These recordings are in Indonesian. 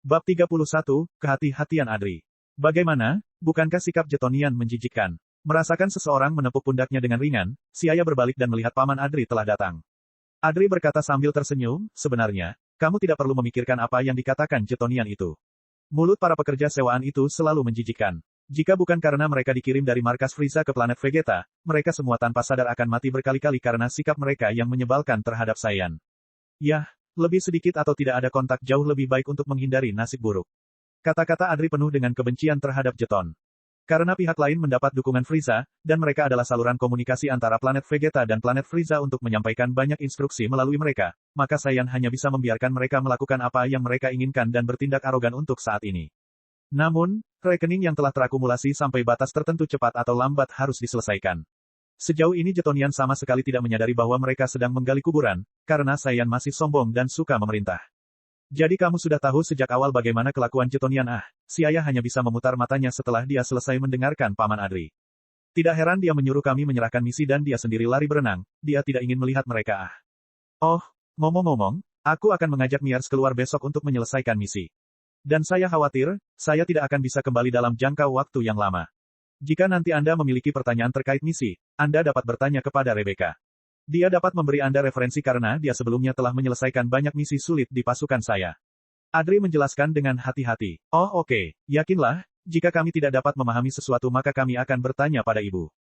Bab 31, Kehati-hatian Adri. Bagaimana, bukankah sikap Jetonian menjijikkan? Merasakan seseorang menepuk pundaknya dengan ringan, si ayah berbalik dan melihat Paman Adri telah datang. Adri berkata sambil tersenyum, sebenarnya, kamu tidak perlu memikirkan apa yang dikatakan Jetonian itu. Mulut para pekerja sewaan itu selalu menjijikkan. Jika bukan karena mereka dikirim dari markas Frieza ke planet Vegeta, mereka semua tanpa sadar akan mati berkali-kali karena sikap mereka yang menyebalkan terhadap Saiyan. Yah, lebih sedikit atau tidak ada kontak jauh lebih baik untuk menghindari nasib buruk. Kata-kata Adri penuh dengan kebencian terhadap Jeton. Karena pihak lain mendapat dukungan Frieza, dan mereka adalah saluran komunikasi antara planet Vegeta dan planet Frieza untuk menyampaikan banyak instruksi melalui mereka, maka Saiyan hanya bisa membiarkan mereka melakukan apa yang mereka inginkan dan bertindak arogan untuk saat ini. Namun, rekening yang telah terakumulasi sampai batas tertentu cepat atau lambat harus diselesaikan. Sejauh ini Jetonian sama sekali tidak menyadari bahwa mereka sedang menggali kuburan, karena Saiyan masih sombong dan suka memerintah. Jadi kamu sudah tahu sejak awal bagaimana kelakuan Jetonian. Si ayah hanya bisa memutar matanya setelah dia selesai mendengarkan Paman Adri. Tidak heran dia menyuruh kami menyerahkan misi dan dia sendiri lari berenang, dia tidak ingin melihat mereka. Oh, ngomong-ngomong, aku akan mengajak Miars keluar besok untuk menyelesaikan misi. Dan saya khawatir, saya tidak akan bisa kembali dalam jangka waktu yang lama. Jika nanti Anda memiliki pertanyaan terkait misi, Anda dapat bertanya kepada Rebecca. Dia dapat memberi Anda referensi karena dia sebelumnya telah menyelesaikan banyak misi sulit di pasukan saya. Adri menjelaskan dengan hati-hati. Oh oke, yakinlah, jika kami tidak dapat memahami sesuatu maka kami akan bertanya pada ibu.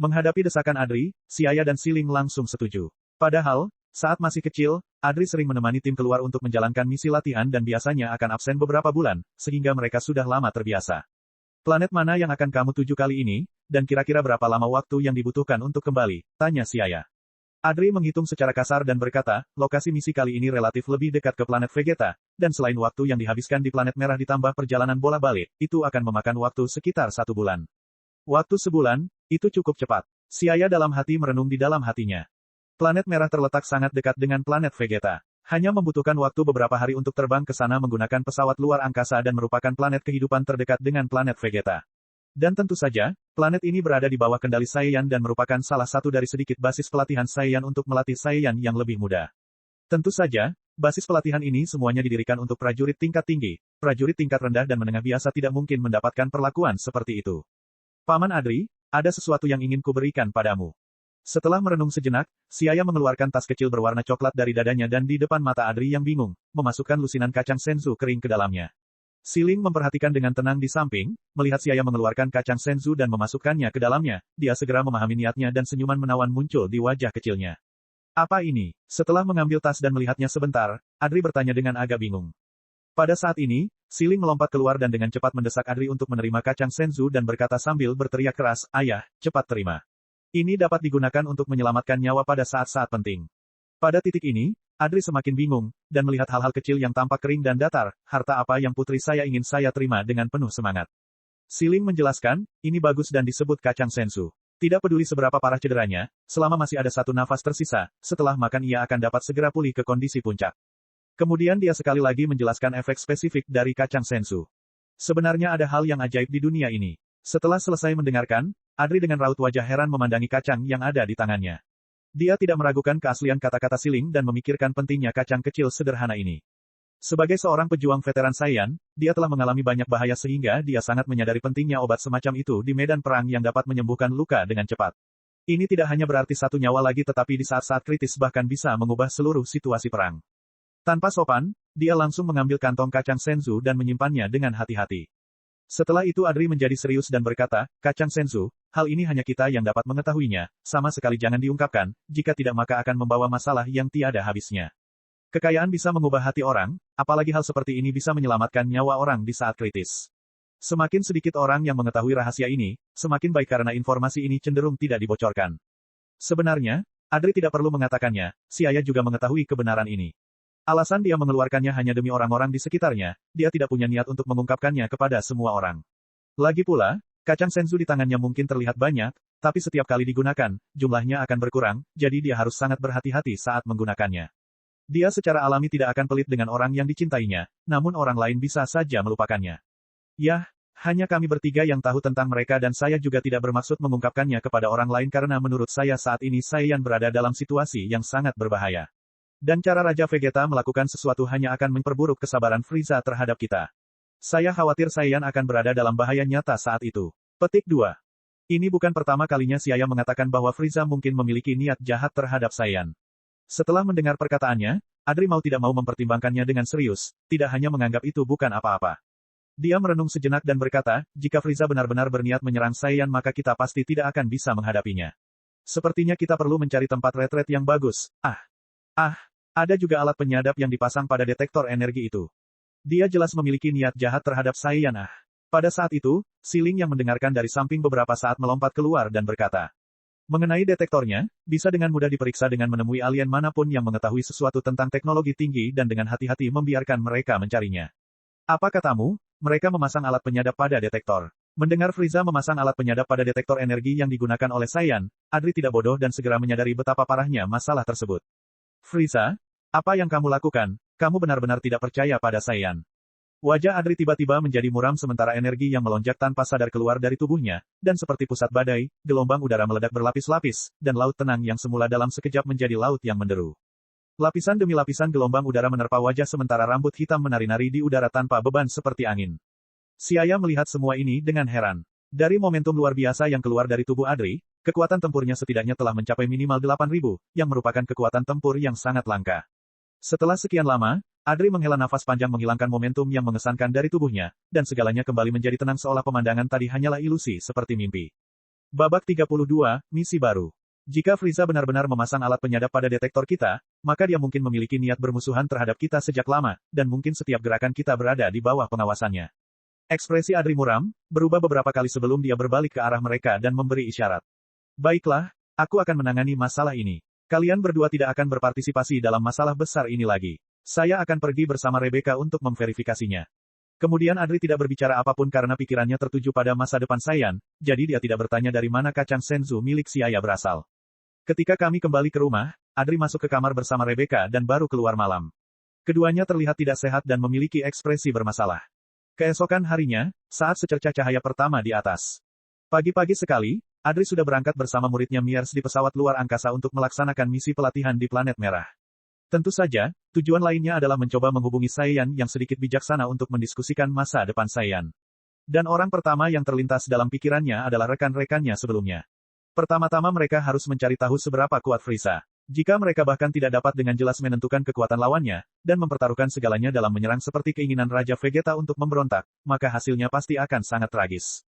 Menghadapi desakan Adri, si ayah dan Siling langsung setuju. Padahal, saat masih kecil, Adri sering menemani tim keluar untuk menjalankan misi latihan dan biasanya akan absen beberapa bulan, sehingga mereka sudah lama terbiasa. Planet mana yang akan kamu tuju kali ini, dan kira-kira berapa lama waktu yang dibutuhkan untuk kembali, tanya si ayah. Adri menghitung secara kasar dan berkata, lokasi misi kali ini relatif lebih dekat ke planet Vegeta, dan selain waktu yang dihabiskan di planet merah ditambah perjalanan bola-balik, itu akan memakan waktu sekitar 1 bulan. Waktu sebulan, itu cukup cepat. Si ayah dalam hati merenung di dalam hatinya. Planet merah terletak sangat dekat dengan planet Vegeta. Hanya membutuhkan waktu beberapa hari untuk terbang ke sana menggunakan pesawat luar angkasa dan merupakan planet kehidupan terdekat dengan planet Vegeta. Dan tentu saja, planet ini berada di bawah kendali Saiyan dan merupakan salah satu dari sedikit basis pelatihan Saiyan untuk melatih Saiyan yang lebih muda. Tentu saja, basis pelatihan ini semuanya didirikan untuk prajurit tingkat tinggi, prajurit tingkat rendah dan menengah biasa tidak mungkin mendapatkan perlakuan seperti itu. Paman Adri, ada sesuatu yang ingin kuberikan padamu. Setelah merenung sejenak, si ayah mengeluarkan tas kecil berwarna coklat dari dadanya dan di depan mata Adri yang bingung, memasukkan lusinan kacang senzu kering ke dalamnya. Siling memperhatikan dengan tenang di samping, melihat si ayah mengeluarkan kacang senzu dan memasukkannya ke dalamnya, dia segera memahami niatnya dan senyuman menawan muncul di wajah kecilnya. Apa ini? Setelah mengambil tas dan melihatnya sebentar, Adri bertanya dengan agak bingung. Pada saat ini, Siling melompat keluar dan dengan cepat mendesak Adri untuk menerima kacang senzu dan berkata sambil berteriak keras, ayah, cepat terima. Ini dapat digunakan untuk menyelamatkan nyawa pada saat-saat penting. Pada titik ini, Adri semakin bingung, dan melihat hal-hal kecil yang tampak kering dan datar, harta apa yang putri saya ingin saya terima dengan penuh semangat. Siling menjelaskan, ini bagus dan disebut kacang senzu. Tidak peduli seberapa parah cederanya, selama masih ada satu nafas tersisa, setelah makan ia akan dapat segera pulih ke kondisi puncak. Kemudian dia sekali lagi menjelaskan efek spesifik dari kacang senzu. Sebenarnya ada hal yang ajaib di dunia ini. Setelah selesai mendengarkan, Adri dengan raut wajah heran memandangi kacang yang ada di tangannya. Dia tidak meragukan keaslian kata-kata Siling dan memikirkan pentingnya kacang kecil sederhana ini. Sebagai seorang pejuang veteran Saiyan, dia telah mengalami banyak bahaya sehingga dia sangat menyadari pentingnya obat semacam itu di medan perang yang dapat menyembuhkan luka dengan cepat. Ini tidak hanya berarti satu nyawa lagi tetapi di saat-saat kritis bahkan bisa mengubah seluruh situasi perang. Tanpa sopan, dia langsung mengambil kantong kacang senzu dan menyimpannya dengan hati-hati. Setelah itu Adri menjadi serius dan berkata, kacang senzu, hal ini hanya kita yang dapat mengetahuinya, sama sekali jangan diungkapkan, jika tidak maka akan membawa masalah yang tiada habisnya. Kekayaan bisa mengubah hati orang, apalagi hal seperti ini bisa menyelamatkan nyawa orang di saat kritis. Semakin sedikit orang yang mengetahui rahasia ini, semakin baik karena informasi ini cenderung tidak dibocorkan. Sebenarnya, Adri tidak perlu mengatakannya, si ayah juga mengetahui kebenaran ini. Alasan dia mengeluarkannya hanya demi orang-orang di sekitarnya, dia tidak punya niat untuk mengungkapkannya kepada semua orang. Lagi pula, kacang senzu di tangannya mungkin terlihat banyak, tapi setiap kali digunakan, jumlahnya akan berkurang, jadi dia harus sangat berhati-hati saat menggunakannya. Dia secara alami tidak akan pelit dengan orang yang dicintainya, namun orang lain bisa saja melupakannya. Yah, hanya kami bertiga yang tahu tentang mereka dan saya juga tidak bermaksud mengungkapkannya kepada orang lain karena menurut saya saat ini Saiyan berada dalam situasi yang sangat berbahaya. Dan cara Raja Vegeta melakukan sesuatu hanya akan memperburuk kesabaran Frieza terhadap kita. Saya khawatir Saiyan akan berada dalam bahaya nyata saat itu. Petik 2. Ini bukan pertama kalinya Saiyan mengatakan bahwa Frieza mungkin memiliki niat jahat terhadap Saiyan. Setelah mendengar perkataannya, Adri mau tidak mau mempertimbangkannya dengan serius, tidak hanya menganggap itu bukan apa-apa. Dia merenung sejenak dan berkata, jika Frieza benar-benar berniat menyerang Saiyan maka kita pasti tidak akan bisa menghadapinya. Sepertinya kita perlu mencari tempat retret yang bagus. Ada juga alat penyadap yang dipasang pada detektor energi itu. Dia jelas memiliki niat jahat terhadap Saiyan. Pada saat itu, Siling yang mendengarkan dari samping beberapa saat melompat keluar dan berkata, mengenai detektornya, bisa dengan mudah diperiksa dengan menemui alien manapun yang mengetahui sesuatu tentang teknologi tinggi dan dengan hati-hati membiarkan mereka mencarinya. Apa katamu? Mereka memasang alat penyadap pada detektor. Mendengar Frieza memasang alat penyadap pada detektor energi yang digunakan oleh Saiyan, Adri tidak bodoh dan segera menyadari betapa parahnya masalah tersebut. Frieza, apa yang kamu lakukan? Kamu benar-benar tidak percaya pada Saiyan. Wajah Adri tiba-tiba menjadi muram sementara energi yang melonjak tanpa sadar keluar dari tubuhnya, dan seperti pusat badai, gelombang udara meledak berlapis-lapis, dan laut tenang yang semula dalam sekejap menjadi laut yang menderu. Lapisan demi lapisan gelombang udara menerpa wajah sementara rambut hitam menari-nari di udara tanpa beban seperti angin. Siaya melihat semua ini dengan heran. Dari momentum luar biasa yang keluar dari tubuh Adri, kekuatan tempurnya setidaknya telah mencapai minimal 8.000, yang merupakan kekuatan tempur yang sangat langka. Setelah sekian lama, Adri menghela nafas panjang menghilangkan momentum yang mengesankan dari tubuhnya, dan segalanya kembali menjadi tenang seolah pemandangan tadi hanyalah ilusi seperti mimpi. Babak 32, Misi Baru. Jika Frieza benar-benar memasang alat penyadap pada detektor kita, maka dia mungkin memiliki niat bermusuhan terhadap kita sejak lama, dan mungkin setiap gerakan kita berada di bawah pengawasannya. Ekspresi Adri muram, berubah beberapa kali sebelum dia berbalik ke arah mereka dan memberi isyarat. Baiklah, aku akan menangani masalah ini. Kalian berdua tidak akan berpartisipasi dalam masalah besar ini lagi. Saya akan pergi bersama Rebecca untuk memverifikasinya. Kemudian Adri tidak berbicara apapun karena pikirannya tertuju pada masa depan Saiyan, jadi dia tidak bertanya dari mana kacang Senzu milik Siaya berasal. Ketika kami kembali ke rumah, Adri masuk ke kamar bersama Rebecca dan baru keluar malam. Keduanya terlihat tidak sehat dan memiliki ekspresi bermasalah. Keesokan harinya, saat secercah cahaya pertama di atas. Pagi-pagi sekali, Adri sudah berangkat bersama muridnya Miers di pesawat luar angkasa untuk melaksanakan misi pelatihan di planet merah. Tentu saja, tujuan lainnya adalah mencoba menghubungi Saiyan yang sedikit bijaksana untuk mendiskusikan masa depan Saiyan. Dan orang pertama yang terlintas dalam pikirannya adalah rekan-rekannya sebelumnya. Pertama-tama mereka harus mencari tahu seberapa kuat Frieza. Jika mereka bahkan tidak dapat dengan jelas menentukan kekuatan lawannya, dan mempertaruhkan segalanya dalam menyerang seperti keinginan Raja Vegeta untuk memberontak, maka hasilnya pasti akan sangat tragis.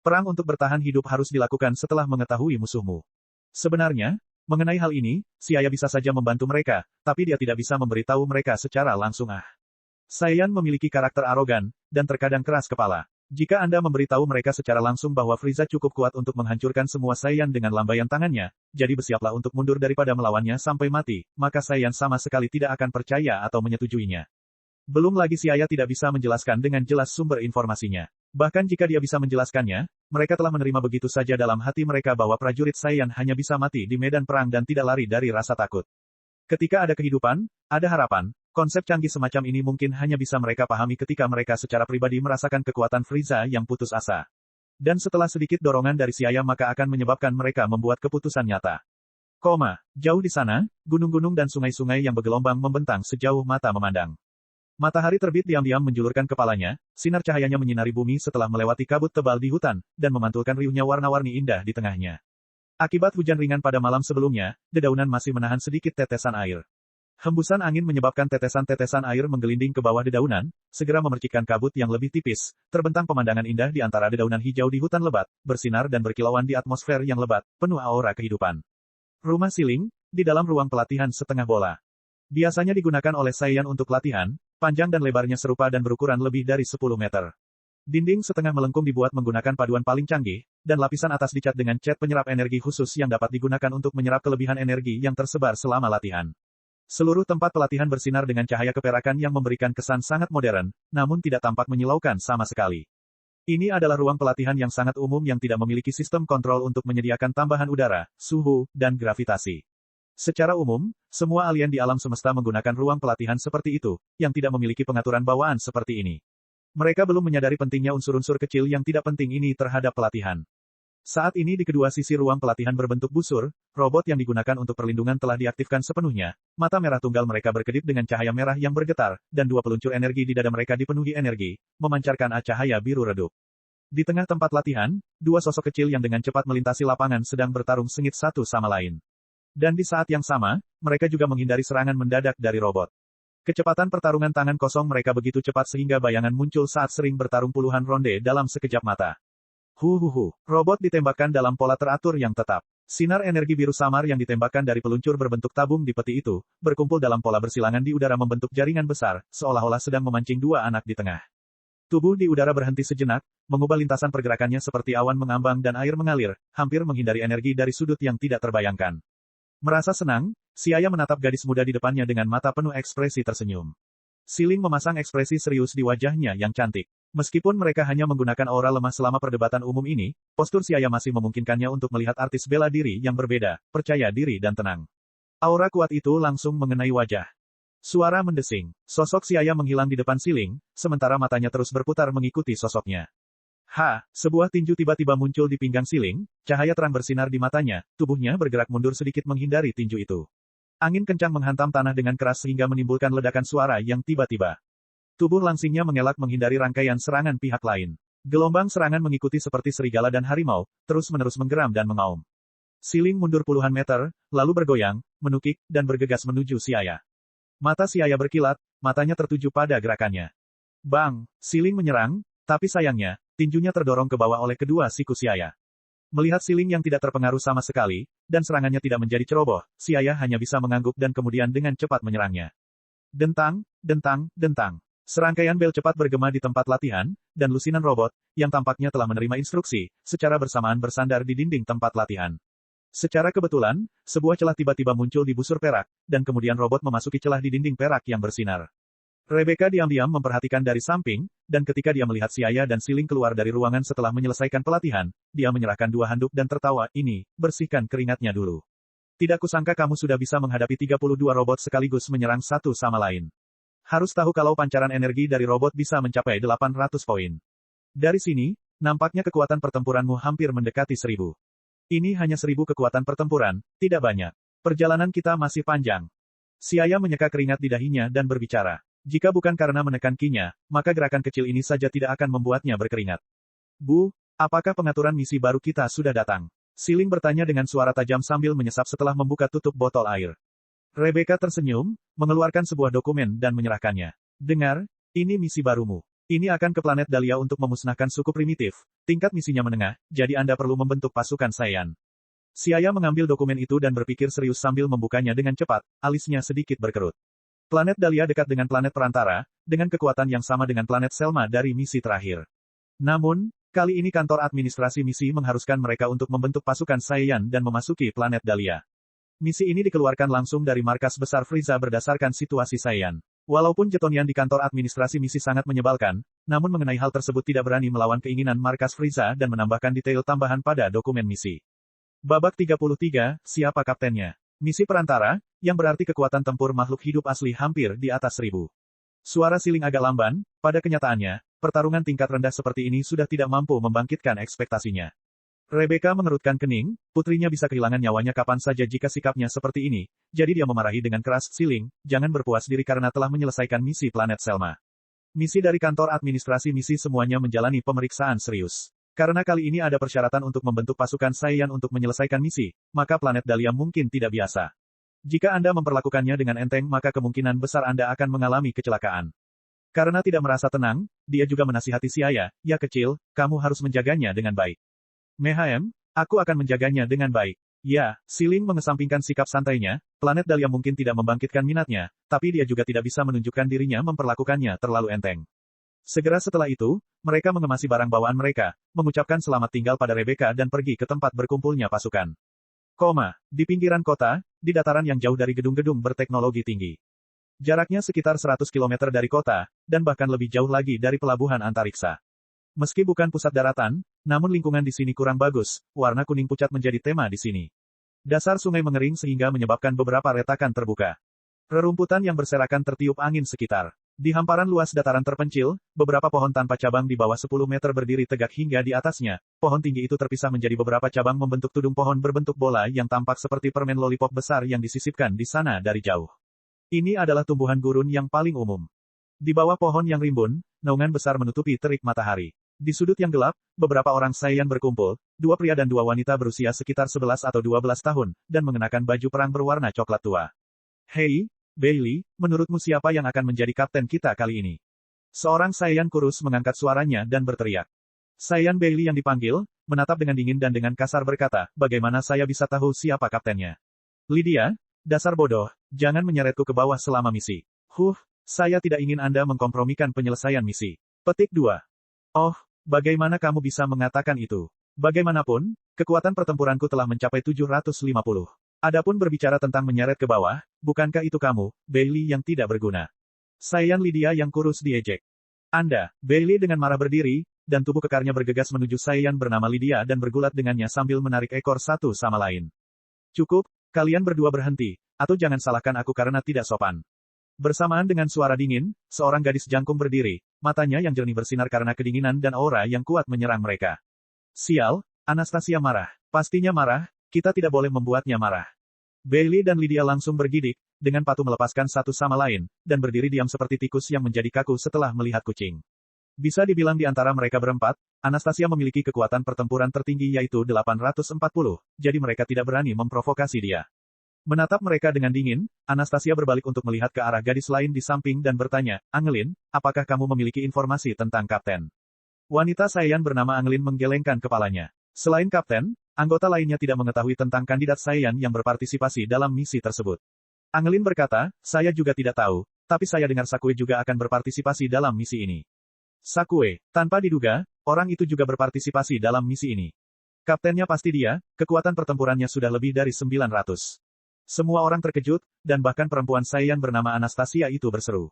Perang untuk bertahan hidup harus dilakukan setelah mengetahui musuhmu. Sebenarnya, mengenai hal ini, Siaya bisa saja membantu mereka, tapi dia tidak bisa memberitahu mereka secara langsung. Saiyan memiliki karakter arogan, dan terkadang keras kepala. Jika Anda memberitahu mereka secara langsung bahwa Frieza cukup kuat untuk menghancurkan semua Saiyan dengan lambaian tangannya, jadi bersiaplah untuk mundur daripada melawannya sampai mati, maka Saiyan sama sekali tidak akan percaya atau menyetujuinya. Belum lagi Siaya tidak bisa menjelaskan dengan jelas sumber informasinya. Bahkan jika dia bisa menjelaskannya, mereka telah menerima begitu saja dalam hati mereka bahwa prajurit Saiyan hanya bisa mati di medan perang dan tidak lari dari rasa takut. Ketika ada kehidupan, ada harapan, konsep canggih semacam ini mungkin hanya bisa mereka pahami ketika mereka secara pribadi merasakan kekuatan Frieza yang putus asa. Dan setelah sedikit dorongan dari Siaya maka akan menyebabkan mereka membuat keputusan nyata. Jauh di sana, gunung-gunung dan sungai-sungai yang bergelombang membentang sejauh mata memandang. Matahari terbit diam-diam menjulurkan kepalanya, sinar cahayanya menyinari bumi setelah melewati kabut tebal di hutan, dan memantulkan riuhnya warna-warni indah di tengahnya. Akibat hujan ringan pada malam sebelumnya, dedaunan masih menahan sedikit tetesan air. Hembusan angin menyebabkan tetesan-tetesan air menggelinding ke bawah dedaunan, segera memercikkan kabut yang lebih tipis, terbentang pemandangan indah di antara dedaunan hijau di hutan lebat, bersinar dan berkilauan di atmosfer yang lebat, penuh aura kehidupan. Rumah Siling, di dalam ruang pelatihan setengah bola. Biasanya digunakan oleh Saiyan untuk latihan, panjang dan lebarnya serupa dan berukuran lebih dari 10 meter. Dinding setengah melengkung dibuat menggunakan paduan paling canggih, dan lapisan atas dicat dengan cat penyerap energi khusus yang dapat digunakan untuk menyerap kelebihan energi yang tersebar selama latihan. Seluruh tempat pelatihan bersinar dengan cahaya keperakan yang memberikan kesan sangat modern, namun tidak tampak menyilaukan sama sekali. Ini adalah ruang pelatihan yang sangat umum yang tidak memiliki sistem kontrol untuk menyediakan tambahan udara, suhu, dan gravitasi. Secara umum, semua alien di alam semesta menggunakan ruang pelatihan seperti itu, yang tidak memiliki pengaturan bawaan seperti ini. Mereka belum menyadari pentingnya unsur-unsur kecil yang tidak penting ini terhadap pelatihan. Saat ini di kedua sisi ruang pelatihan berbentuk busur, robot yang digunakan untuk perlindungan telah diaktifkan sepenuhnya. Mata merah tunggal mereka berkedip dengan cahaya merah yang bergetar, dan dua peluncur energi di dada mereka dipenuhi energi, memancarkan cahaya biru redup. Di tengah tempat latihan, dua sosok kecil yang dengan cepat melintasi lapangan sedang bertarung sengit satu sama lain. Dan di saat yang sama, mereka juga menghindari serangan mendadak dari robot. Kecepatan pertarungan tangan kosong mereka begitu cepat sehingga bayangan muncul saat sering bertarung puluhan ronde dalam sekejap mata. Robot ditembakkan dalam pola teratur yang tetap. Sinar energi biru samar yang ditembakkan dari peluncur berbentuk tabung di peti itu, berkumpul dalam pola bersilangan di udara membentuk jaringan besar, seolah-olah sedang memancing dua anak di tengah. Tubuh di udara berhenti sejenak, mengubah lintasan pergerakannya seperti awan mengambang dan air mengalir, hampir menghindari energi dari sudut yang tidak terbayangkan. Merasa senang, Siaya menatap gadis muda di depannya dengan mata penuh ekspresi tersenyum. Siling memasang ekspresi serius di wajahnya yang cantik. Meskipun mereka hanya menggunakan aura lemah selama perdebatan umum ini, postur Siaya masih memungkinkannya untuk melihat artis bela diri yang berbeda, percaya diri dan tenang. Aura kuat itu langsung mengenai wajah. Suara mendesing. Sosok Siaya menghilang di depan Siling, sementara matanya terus berputar mengikuti sosoknya. Sebuah tinju tiba-tiba muncul di pinggang Siling, cahaya terang bersinar di matanya, tubuhnya bergerak mundur sedikit menghindari tinju itu. Angin kencang menghantam tanah dengan keras sehingga menimbulkan ledakan suara yang tiba-tiba. Tubuh langsingnya mengelak menghindari rangkaian serangan pihak lain. Gelombang serangan mengikuti seperti serigala dan harimau, terus-menerus menggeram dan mengaum. Siling mundur puluhan meter, lalu bergoyang, menukik, dan bergegas menuju Siaya. Mata Siaya berkilat, matanya tertuju pada gerakannya. Bang! Siling menyerang, tapi sayangnya, tinjunya terdorong ke bawah oleh kedua siku Siaya. Melihat Siling yang tidak terpengaruh sama sekali, dan serangannya tidak menjadi ceroboh, Siaya hanya bisa mengangguk dan kemudian dengan cepat menyerangnya. Dentang, dentang, dentang. Serangkaian bel cepat bergema di tempat latihan, dan lusinan robot, yang tampaknya telah menerima instruksi, secara bersamaan bersandar di dinding tempat latihan. Secara kebetulan, sebuah celah tiba-tiba muncul di busur perak, dan kemudian robot memasuki celah di dinding perak yang bersinar. Rebecca diam-diam memperhatikan dari samping, dan ketika dia melihat Siaya dan Siling keluar dari ruangan setelah menyelesaikan pelatihan, dia menyerahkan dua handuk dan tertawa, ini, bersihkan keringatnya dulu. Tidak kusangka kamu sudah bisa menghadapi 32 robot sekaligus menyerang satu sama lain. Harus tahu kalau pancaran energi dari robot bisa mencapai 800 poin. Dari sini, nampaknya kekuatan pertempuranmu hampir mendekati 1000. Ini hanya 1000 kekuatan pertempuran, tidak banyak. Perjalanan kita masih panjang. Siaya menyeka keringat di dahinya dan berbicara. Jika bukan karena menekan Ki-nya, maka gerakan kecil ini saja tidak akan membuatnya berkeringat. Bu, apakah pengaturan misi baru kita sudah datang? Siling bertanya dengan suara tajam sambil menyesap setelah membuka tutup botol air. Rebecca tersenyum, mengeluarkan sebuah dokumen dan menyerahkannya. Dengar, ini misi barumu. Ini akan ke planet Dahlia untuk memusnahkan suku primitif. Tingkat misinya menengah, jadi Anda perlu membentuk pasukan Saiyan. Siaya mengambil dokumen itu dan berpikir serius sambil membukanya dengan cepat, alisnya sedikit berkerut. Planet Dahlia dekat dengan planet perantara, dengan kekuatan yang sama dengan planet Selma dari misi terakhir. Namun, kali ini kantor administrasi misi mengharuskan mereka untuk membentuk pasukan Saiyan dan memasuki planet Dahlia. Misi ini dikeluarkan langsung dari markas besar Frieza berdasarkan situasi Saiyan. Walaupun Jetonian di kantor administrasi misi sangat menyebalkan, namun mengenai hal tersebut tidak berani melawan keinginan markas Frieza dan menambahkan detail tambahan pada dokumen misi. Babak 33, siapa kaptennya? Misi perantara, yang berarti kekuatan tempur makhluk hidup asli hampir di atas 1000. Suara Siling agak lamban, pada kenyataannya, pertarungan tingkat rendah seperti ini sudah tidak mampu membangkitkan ekspektasinya. Rebecca mengerutkan kening, putrinya bisa kehilangan nyawanya kapan saja jika sikapnya seperti ini, jadi dia memarahi dengan keras, Siling, jangan berpuas diri karena telah menyelesaikan misi planet Selma. Misi dari kantor administrasi misi semuanya menjalani pemeriksaan serius. Karena kali ini ada persyaratan untuk membentuk pasukan Saiyan untuk menyelesaikan misi, maka planet Dahlia mungkin tidak biasa. Jika Anda memperlakukannya dengan enteng maka kemungkinan besar Anda akan mengalami kecelakaan. Karena tidak merasa tenang, dia juga menasihati Siaya, ya kecil, kamu harus menjaganya dengan baik. Mehem, aku akan menjaganya dengan baik. Ya, Siling mengesampingkan sikap santainya, planet Dahlia mungkin tidak membangkitkan minatnya, tapi dia juga tidak bisa menunjukkan dirinya memperlakukannya terlalu enteng. Segera setelah itu, mereka mengemasi barang bawaan mereka, mengucapkan selamat tinggal pada Rebecca dan pergi ke tempat berkumpulnya pasukan. Di pinggiran kota, di dataran yang jauh dari gedung-gedung berteknologi tinggi. Jaraknya sekitar 100 km dari kota, dan bahkan lebih jauh lagi dari pelabuhan antariksa. Meski bukan pusat daratan, namun lingkungan di sini kurang bagus, warna kuning pucat menjadi tema di sini. Dasar sungai mengering sehingga menyebabkan beberapa retakan terbuka. Rerumputan yang berserakan tertiup angin sekitar. Di hamparan luas dataran terpencil, beberapa pohon tanpa cabang di bawah 10 meter berdiri tegak hingga di atasnya. Pohon tinggi itu terpisah menjadi beberapa cabang membentuk tudung pohon berbentuk bola yang tampak seperti permen lollipop besar yang disisipkan di sana dari jauh. Ini adalah tumbuhan gurun yang paling umum. Di bawah pohon yang rimbun, naungan besar menutupi terik matahari. Di sudut yang gelap, beberapa orang Saiyan berkumpul, 2 pria dan 2 wanita berusia sekitar 11 atau 12 tahun, dan mengenakan baju perang berwarna coklat tua. Hei, Bailey, menurutmu siapa yang akan menjadi kapten kita kali ini? Seorang Saiyan kurus mengangkat suaranya dan berteriak. Saiyan Bailey yang dipanggil, menatap dengan dingin dan dengan kasar berkata, bagaimana saya bisa tahu siapa kaptennya? Lydia, dasar bodoh, jangan menyeretku ke bawah selama misi. Saya tidak ingin Anda mengkompromikan penyelesaian misi. Petik 2. Oh, bagaimana kamu bisa mengatakan itu? Bagaimanapun, kekuatan pertempuranku telah mencapai 750. Adapun berbicara tentang menyeret ke bawah, bukankah itu kamu, Bailey yang tidak berguna? Saiyan Lydia yang kurus diejek. Anda, Bailey dengan marah berdiri, dan tubuh kekarnya bergegas menuju Saiyan bernama Lydia dan bergulat dengannya sambil menarik ekor satu sama lain. Cukup, kalian berdua berhenti, atau jangan salahkan aku karena tidak sopan. Bersamaan dengan suara dingin, seorang gadis jangkung berdiri, matanya yang jernih bersinar karena kedinginan dan aura yang kuat menyerang mereka. Sial, Anastasia marah. Pastinya marah, kita tidak boleh membuatnya marah. Bailey dan Lydia langsung bergidik, dengan patuh melepaskan satu sama lain, dan berdiri diam seperti tikus yang menjadi kaku setelah melihat kucing. Bisa dibilang di antara mereka berempat, Anastasia memiliki kekuatan pertempuran tertinggi yaitu 840, jadi mereka tidak berani memprovokasi dia. Menatap mereka dengan dingin, Anastasia berbalik untuk melihat ke arah gadis lain di samping dan bertanya, Angelin, apakah kamu memiliki informasi tentang kapten? Wanita Saiyan bernama Angelin menggelengkan kepalanya. Selain kapten, anggota lainnya tidak mengetahui tentang kandidat Saiyan yang berpartisipasi dalam misi tersebut. Angelin berkata, saya juga tidak tahu, tapi saya dengar Sakue juga akan berpartisipasi dalam misi ini. Sakue, tanpa diduga, orang itu juga berpartisipasi dalam misi ini. Kaptennya pasti dia, kekuatan pertempurannya sudah lebih dari 900. Semua orang terkejut, dan bahkan perempuan Saiyan bernama Anastasia itu berseru.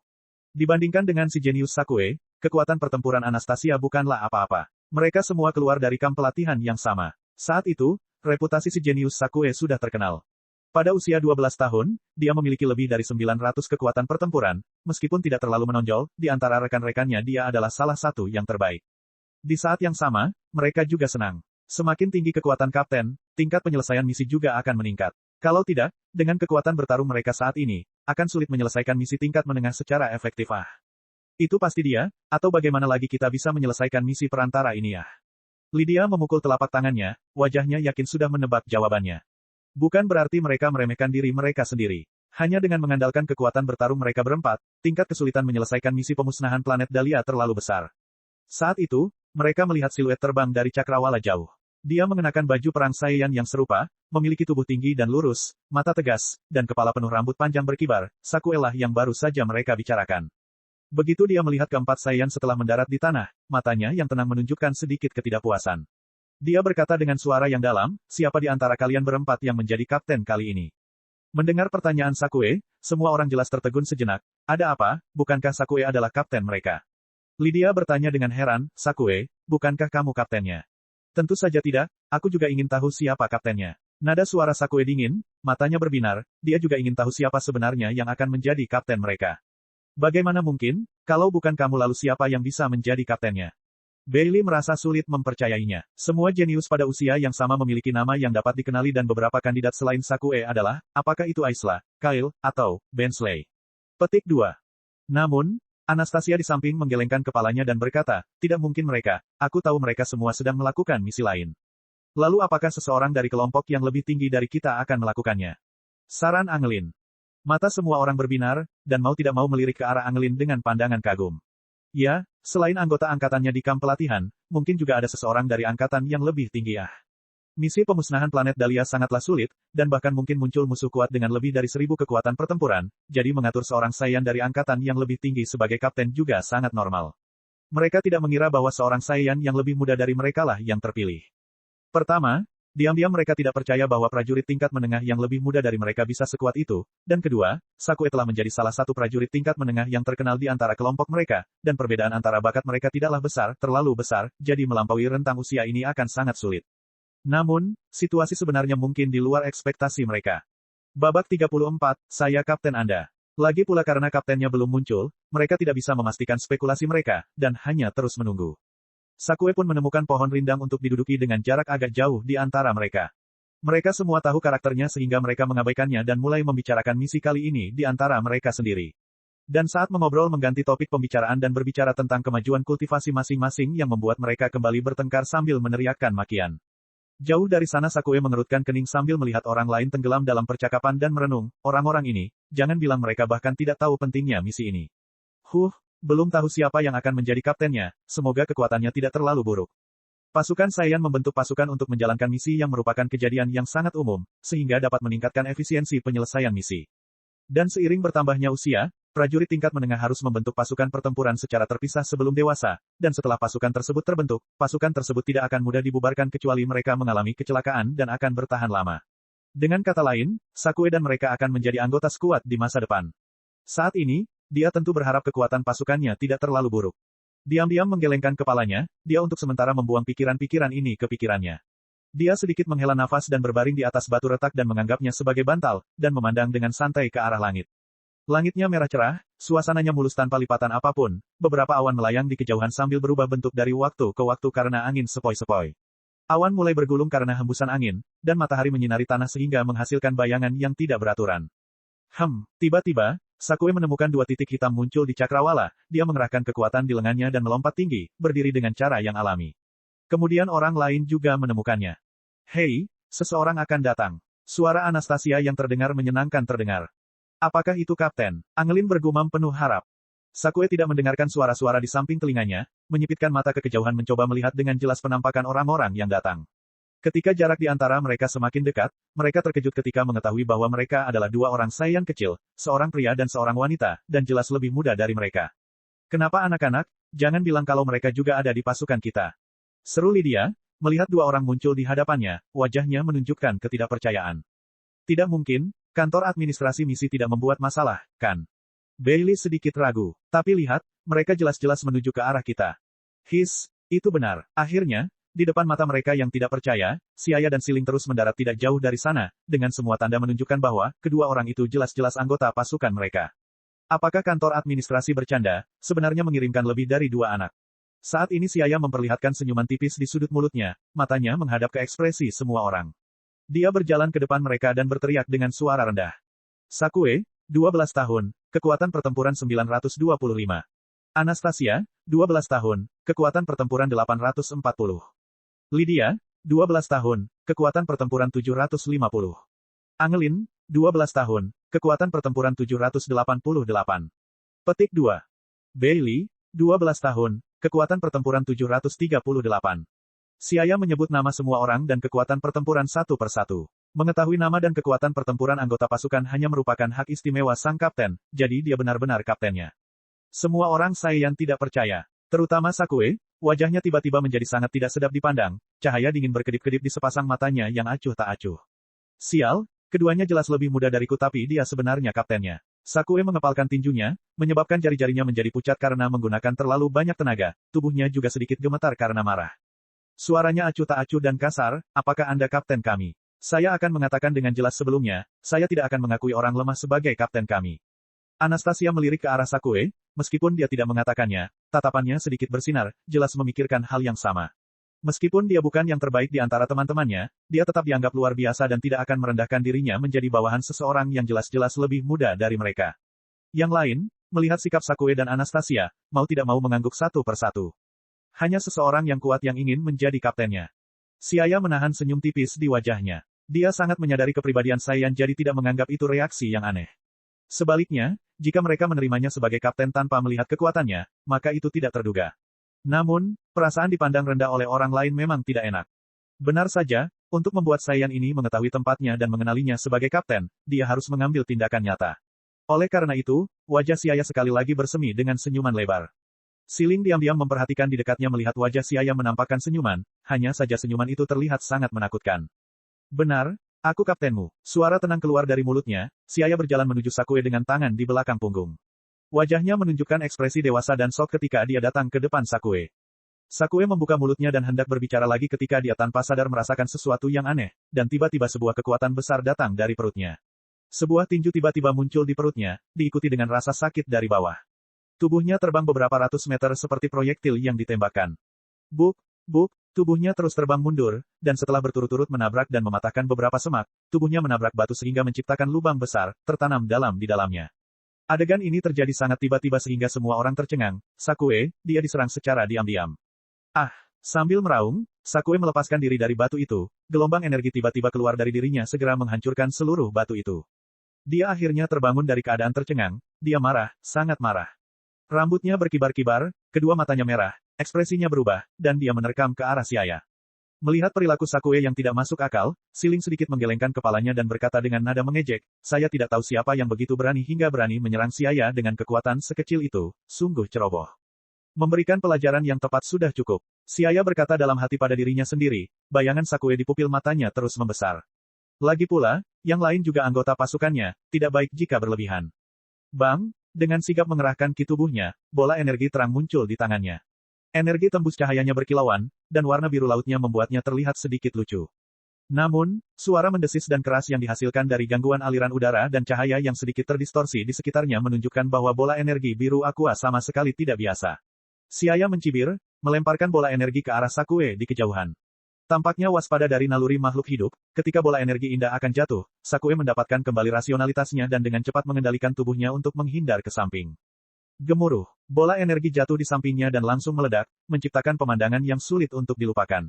Dibandingkan dengan si jenius Sakue, kekuatan pertempuran Anastasia bukanlah apa-apa. Mereka semua keluar dari kamp pelatihan yang sama. Saat itu, reputasi si jenius Sakue sudah terkenal. Pada usia 12 tahun, dia memiliki lebih dari 900 kekuatan pertempuran, meskipun tidak terlalu menonjol, di antara rekan-rekannya dia adalah salah satu yang terbaik. Di saat yang sama, mereka juga senang. Semakin tinggi kekuatan kapten, tingkat penyelesaian misi juga akan meningkat. Kalau tidak, dengan kekuatan bertarung mereka saat ini, akan sulit menyelesaikan misi tingkat menengah secara efektif. Itu pasti dia, atau bagaimana lagi kita bisa menyelesaikan misi perantara ini ya? Lydia memukul telapak tangannya, wajahnya yakin sudah menebak jawabannya. Bukan berarti mereka meremehkan diri mereka sendiri. Hanya dengan mengandalkan kekuatan bertarung mereka berempat, tingkat kesulitan menyelesaikan misi pemusnahan planet Dahlia terlalu besar. Saat itu, mereka melihat siluet terbang dari cakrawala jauh. Dia mengenakan baju perang Saiyan yang serupa, memiliki tubuh tinggi dan lurus, mata tegas, dan kepala penuh rambut panjang berkibar, Sakue lah yang baru saja mereka bicarakan. Begitu dia melihat keempat Saiyan setelah mendarat di tanah, matanya yang tenang menunjukkan sedikit ketidakpuasan. Dia berkata dengan suara yang dalam, siapa di antara kalian berempat yang menjadi kapten kali ini? Mendengar pertanyaan Sakue, semua orang jelas tertegun sejenak. Ada apa, bukankah Sakue adalah kapten mereka? Lydia bertanya dengan heran, Sakue, bukankah kamu kaptennya? Tentu saja tidak, aku juga ingin tahu siapa kaptennya. Nada suara Sakue dingin, matanya berbinar, dia juga ingin tahu siapa sebenarnya yang akan menjadi kapten mereka. Bagaimana mungkin, kalau bukan kamu lalu siapa yang bisa menjadi kaptennya? Bailey merasa sulit mempercayainya. Semua jenius pada usia yang sama memiliki nama yang dapat dikenali dan beberapa kandidat selain Sakue adalah, apakah itu Aisla, Kyle, atau Bensley? Petik 2. Namun, Anastasia di samping menggelengkan kepalanya dan berkata, tidak mungkin mereka, aku tahu mereka semua sedang melakukan misi lain. Lalu apakah seseorang dari kelompok yang lebih tinggi dari kita akan melakukannya? Saran Angelin. Mata semua orang berbinar, dan mau tidak mau melirik ke arah Angelin dengan pandangan kagum. Ya, selain anggota angkatannya di kamp pelatihan, mungkin juga ada seseorang dari angkatan yang lebih tinggi. Misi pemusnahan planet Dahlia sangatlah sulit, dan bahkan mungkin muncul musuh kuat dengan lebih dari 1000 kekuatan pertempuran, jadi mengatur seorang Saiyan dari angkatan yang lebih tinggi sebagai kapten juga sangat normal. Mereka tidak mengira bahwa seorang Saiyan yang lebih muda dari mereka lah yang terpilih. Pertama, diam-diam mereka tidak percaya bahwa prajurit tingkat menengah yang lebih muda dari mereka bisa sekuat itu, dan kedua, Sakue telah menjadi salah satu prajurit tingkat menengah yang terkenal di antara kelompok mereka, dan perbedaan antara bakat mereka tidaklah besar, terlalu besar, jadi melampaui rentang usia ini akan sangat sulit. Namun, situasi sebenarnya mungkin di luar ekspektasi mereka. Babak 34, saya kapten Anda. Lagi pula karena kaptennya belum muncul, mereka tidak bisa memastikan spekulasi mereka, dan hanya terus menunggu. Sakue pun menemukan pohon rindang untuk diduduki dengan jarak agak jauh di antara mereka. Mereka semua tahu karakternya sehingga mereka mengabaikannya dan mulai membicarakan misi kali ini di antara mereka sendiri. Dan saat mengobrol mengganti topik pembicaraan dan berbicara tentang kemajuan kultivasi masing-masing yang membuat mereka kembali bertengkar sambil meneriakkan makian. Jauh dari sana Sakue mengerutkan kening sambil melihat orang lain tenggelam dalam percakapan dan merenung, orang-orang ini, jangan bilang mereka bahkan tidak tahu pentingnya misi ini. Belum tahu siapa yang akan menjadi kaptennya, semoga kekuatannya tidak terlalu buruk. Pasukan Saiyan membentuk pasukan untuk menjalankan misi yang merupakan kejadian yang sangat umum, sehingga dapat meningkatkan efisiensi penyelesaian misi. Dan seiring bertambahnya usia, prajurit tingkat menengah harus membentuk pasukan pertempuran secara terpisah sebelum dewasa, dan setelah pasukan tersebut terbentuk, pasukan tersebut tidak akan mudah dibubarkan kecuali mereka mengalami kecelakaan dan akan bertahan lama. Dengan kata lain, Sakue dan mereka akan menjadi anggota skuad di masa depan. Saat ini, dia tentu berharap kekuatan pasukannya tidak terlalu buruk. Diam-diam menggelengkan kepalanya, dia untuk sementara membuang pikiran-pikiran ini ke pikirannya. Dia sedikit menghela nafas dan berbaring di atas batu retak dan menganggapnya sebagai bantal, dan memandang dengan santai ke arah langit. Langitnya merah cerah, suasananya mulus tanpa lipatan apapun, beberapa awan melayang di kejauhan sambil berubah bentuk dari waktu ke waktu karena angin sepoi-sepoi. Awan mulai bergulung karena hembusan angin, dan matahari menyinari tanah sehingga menghasilkan bayangan yang tidak beraturan. Tiba-tiba, Sakue menemukan dua titik hitam muncul di cakrawala, dia mengerahkan kekuatan di lengannya dan melompat tinggi, berdiri dengan cara yang alami. Kemudian orang lain juga menemukannya. Hei, seseorang akan datang. Suara Anastasia yang terdengar menyenangkan terdengar. Apakah itu Kapten? Angelin bergumam penuh harap. Sakue tidak mendengarkan suara-suara di samping telinganya, menyipitkan mata ke kejauhan mencoba melihat dengan jelas penampakan orang-orang yang datang. Ketika jarak di antara mereka semakin dekat, mereka terkejut ketika mengetahui bahwa mereka adalah dua orang Saiyan kecil, seorang pria dan seorang wanita, dan jelas lebih muda dari mereka. Kenapa anak-anak? Jangan bilang kalau mereka juga ada di pasukan kita. Seru Lydia, melihat dua orang muncul di hadapannya, wajahnya menunjukkan ketidakpercayaan. Tidak mungkin, kantor administrasi misi tidak membuat masalah, kan? Bailey sedikit ragu. Tapi lihat, mereka jelas-jelas menuju ke arah kita. Itu benar. Akhirnya, di depan mata mereka yang tidak percaya, Siaya dan Siling terus mendarat tidak jauh dari sana, dengan semua tanda menunjukkan bahwa, kedua orang itu jelas-jelas anggota pasukan mereka. Apakah kantor administrasi bercanda, sebenarnya mengirimkan lebih dari dua anak? Saat ini Siaya memperlihatkan senyuman tipis di sudut mulutnya, matanya menghadap ke ekspresi semua orang. Dia berjalan ke depan mereka dan berteriak dengan suara rendah. Sakue, 12 tahun, kekuatan pertempuran 925. Anastasia, 12 tahun, kekuatan pertempuran 840. Lydia, 12 tahun, kekuatan pertempuran 750. Angelin, 12 tahun, kekuatan pertempuran 788. Petik 2. Bailey, 12 tahun, kekuatan pertempuran 738. Siaya menyebut nama semua orang dan kekuatan pertempuran satu persatu. Mengetahui nama dan kekuatan pertempuran anggota pasukan hanya merupakan hak istimewa sang kapten, jadi dia benar-benar kaptennya. Semua orang Saiyan tidak percaya. Terutama Sakue, wajahnya tiba-tiba menjadi sangat tidak sedap dipandang, cahaya dingin berkedip-kedip di sepasang matanya yang acuh tak acuh. Sial, keduanya jelas lebih muda dariku tapi dia sebenarnya kaptennya. Sakue mengepalkan tinjunya, menyebabkan jari-jarinya menjadi pucat karena menggunakan terlalu banyak tenaga, tubuhnya juga sedikit gemetar karena marah. Suaranya acuh tak acuh dan kasar, apakah Anda kapten kami? Saya akan mengatakan dengan jelas sebelumnya, saya tidak akan mengakui orang lemah sebagai kapten kami. Anastasia melirik ke arah Sakue, meskipun dia tidak mengatakannya, tatapannya sedikit bersinar, jelas memikirkan hal yang sama. Meskipun dia bukan yang terbaik di antara teman-temannya, dia tetap dianggap luar biasa dan tidak akan merendahkan dirinya menjadi bawahan seseorang yang jelas-jelas lebih muda dari mereka. Yang lain, melihat sikap Sakue dan Anastasia, mau tidak mau mengangguk satu persatu. Hanya seseorang yang kuat yang ingin menjadi kaptennya. Siaya menahan senyum tipis di wajahnya. Dia sangat menyadari kepribadian Saiyan jadi tidak menganggap itu reaksi yang aneh. Sebaliknya, jika mereka menerimanya sebagai kapten tanpa melihat kekuatannya, maka itu tidak terduga. Namun, perasaan dipandang rendah oleh orang lain memang tidak enak. Benar saja, untuk membuat Saiyan ini mengetahui tempatnya dan mengenalinya sebagai kapten, dia harus mengambil tindakan nyata. Oleh karena itu, wajah Siaya sekali lagi bersemi dengan senyuman lebar. Siling diam-diam memperhatikan di dekatnya melihat wajah Siaya menampakkan senyuman, hanya saja senyuman itu terlihat sangat menakutkan. Benar, aku kaptenmu. Suara tenang keluar dari mulutnya, Siaya berjalan menuju Sakue dengan tangan di belakang punggung. Wajahnya menunjukkan ekspresi dewasa dan sok ketika dia datang ke depan Sakue. Sakue membuka mulutnya dan hendak berbicara lagi ketika dia tanpa sadar merasakan sesuatu yang aneh, dan tiba-tiba sebuah kekuatan besar datang dari perutnya. Sebuah tinju tiba-tiba muncul di perutnya, diikuti dengan rasa sakit dari bawah. Tubuhnya terbang beberapa ratus meter seperti proyektil yang ditembakkan. Buk, buk, tubuhnya terus terbang mundur, dan setelah berturut-turut menabrak dan mematahkan beberapa semak, tubuhnya menabrak batu sehingga menciptakan lubang besar, tertanam dalam di dalamnya. Adegan ini terjadi sangat tiba-tiba sehingga semua orang tercengang. Sakue, dia diserang secara diam-diam. Ah, sambil meraung, Sakue melepaskan diri dari batu itu, gelombang energi tiba-tiba keluar dari dirinya segera menghancurkan seluruh batu itu. Dia akhirnya terbangun dari keadaan tercengang, dia marah, sangat marah. Rambutnya berkibar-kibar, kedua matanya merah, ekspresinya berubah, dan dia menerkam ke arah Xiaya. Melihat perilaku Sakue yang tidak masuk akal, Siling sedikit menggelengkan kepalanya dan berkata dengan nada mengejek, saya tidak tahu siapa yang begitu berani hingga berani menyerang Xiaya dengan kekuatan sekecil itu, sungguh ceroboh. Memberikan pelajaran yang tepat sudah cukup. Xiaya berkata dalam hati pada dirinya sendiri, bayangan Sakue di pupil matanya terus membesar. Lagi pula, yang lain juga anggota pasukannya, tidak baik jika berlebihan. Bang, dengan sigap mengerahkan ki tubuhnya, bola energi terang muncul di tangannya. Energi tembus cahayanya berkilauan, dan warna biru lautnya membuatnya terlihat sedikit lucu. Namun, suara mendesis dan keras yang dihasilkan dari gangguan aliran udara dan cahaya yang sedikit terdistorsi di sekitarnya menunjukkan bahwa bola energi biru aqua sama sekali tidak biasa. Xiaya mencibir, melemparkan bola energi ke arah Sakue di kejauhan. Tampaknya waspada dari naluri makhluk hidup, ketika bola energi indah akan jatuh, Sakue mendapatkan kembali rasionalitasnya dan dengan cepat mengendalikan tubuhnya untuk menghindar ke samping. Gemuruh, bola energi jatuh di sampingnya dan langsung meledak, menciptakan pemandangan yang sulit untuk dilupakan.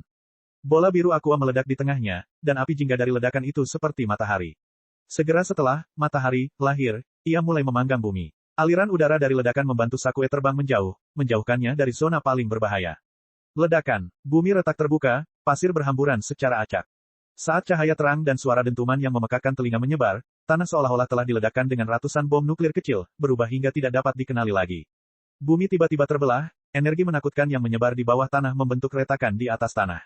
Bola biru aqua meledak di tengahnya, dan api jingga dari ledakan itu seperti matahari. Segera setelah matahari lahir, ia mulai memanggang bumi. Aliran udara dari ledakan membantu Sakue terbang menjauh, menjauhkannya dari zona paling berbahaya. Ledakan, bumi retak terbuka, pasir berhamburan secara acak. Saat cahaya terang dan suara dentuman yang memekakkan telinga menyebar, tanah seolah-olah telah diledakkan dengan ratusan bom nuklir kecil, berubah hingga tidak dapat dikenali lagi. Bumi tiba-tiba terbelah, energi menakutkan yang menyebar di bawah tanah membentuk retakan di atas tanah.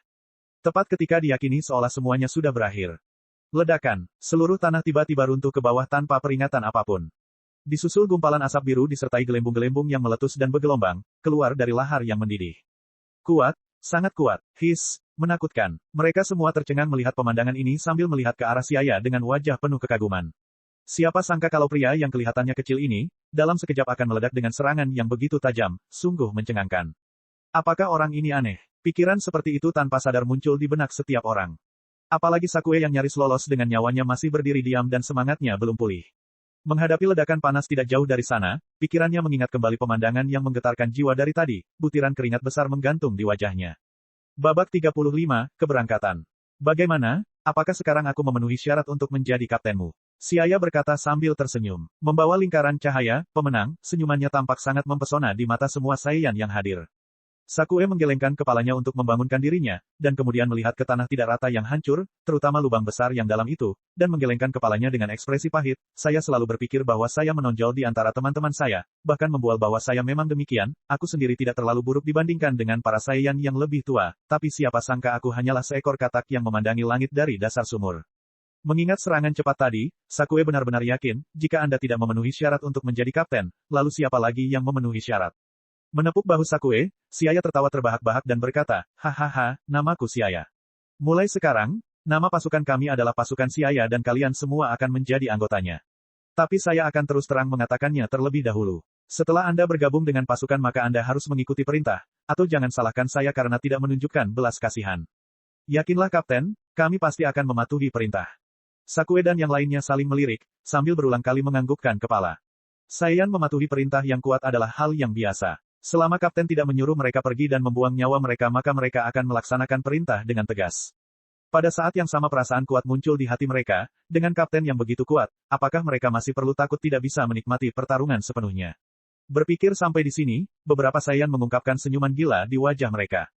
Tepat ketika diyakini seolah semuanya sudah berakhir. Ledakan, seluruh tanah tiba-tiba runtuh ke bawah tanpa peringatan apapun. Disusul gumpalan asap biru disertai gelembung-gelembung yang meletus dan bergelombang, keluar dari lahar yang mendidih. Kuat, sangat kuat, menakutkan. Mereka semua tercengang melihat pemandangan ini sambil melihat ke arah Xiaya dengan wajah penuh kekaguman. Siapa sangka kalau pria yang kelihatannya kecil ini, dalam sekejap akan meledak dengan serangan yang begitu tajam, sungguh mencengangkan. Apakah orang ini aneh? Pikiran seperti itu tanpa sadar muncul di benak setiap orang. Apalagi Sakue yang nyaris lolos dengan nyawanya masih berdiri diam dan semangatnya belum pulih. Menghadapi ledakan panas tidak jauh dari sana, pikirannya mengingat kembali pemandangan yang menggetarkan jiwa dari tadi, butiran keringat besar menggantung di wajahnya. Babak 35, Keberangkatan. Bagaimana? Apakah sekarang aku memenuhi syarat untuk menjadi kaptenmu? Xiaya berkata sambil tersenyum. Membawa lingkaran cahaya, pemenang, senyumannya tampak sangat mempesona di mata semua Saiyan yang hadir. Sakue menggelengkan kepalanya untuk membangunkan dirinya, dan kemudian melihat ke tanah tidak rata yang hancur, terutama lubang besar yang dalam itu, dan menggelengkan kepalanya dengan ekspresi pahit. Saya selalu berpikir bahwa saya menonjol di antara teman-teman saya, bahkan membual bahwa saya memang demikian, aku sendiri tidak terlalu buruk dibandingkan dengan para Saiyan yang lebih tua, tapi siapa sangka aku hanyalah seekor katak yang memandangi langit dari dasar sumur. Mengingat serangan cepat tadi, Sakue benar-benar yakin, jika Anda tidak memenuhi syarat untuk menjadi kapten, lalu siapa lagi yang memenuhi syarat? Menepuk bahu Sakue, Xiaya tertawa terbahak-bahak dan berkata, hahaha, namaku Xiaya. Mulai sekarang, nama pasukan kami adalah pasukan Xiaya dan kalian semua akan menjadi anggotanya. Tapi saya akan terus terang mengatakannya terlebih dahulu. Setelah Anda bergabung dengan pasukan maka Anda harus mengikuti perintah, atau jangan salahkan saya karena tidak menunjukkan belas kasihan. Yakinlah Kapten, kami pasti akan mematuhi perintah. Sakue dan yang lainnya saling melirik, sambil berulang kali menganggukkan kepala. Saiyan mematuhi perintah yang kuat adalah hal yang biasa. Selama kapten tidak menyuruh mereka pergi dan membuang nyawa mereka maka mereka akan melaksanakan perintah dengan tegas. Pada saat yang sama perasaan kuat muncul di hati mereka, dengan kapten yang begitu kuat, apakah mereka masih perlu takut tidak bisa menikmati pertarungan sepenuhnya? Berpikir sampai di sini, beberapa Saiyan mengungkapkan senyuman gila di wajah mereka.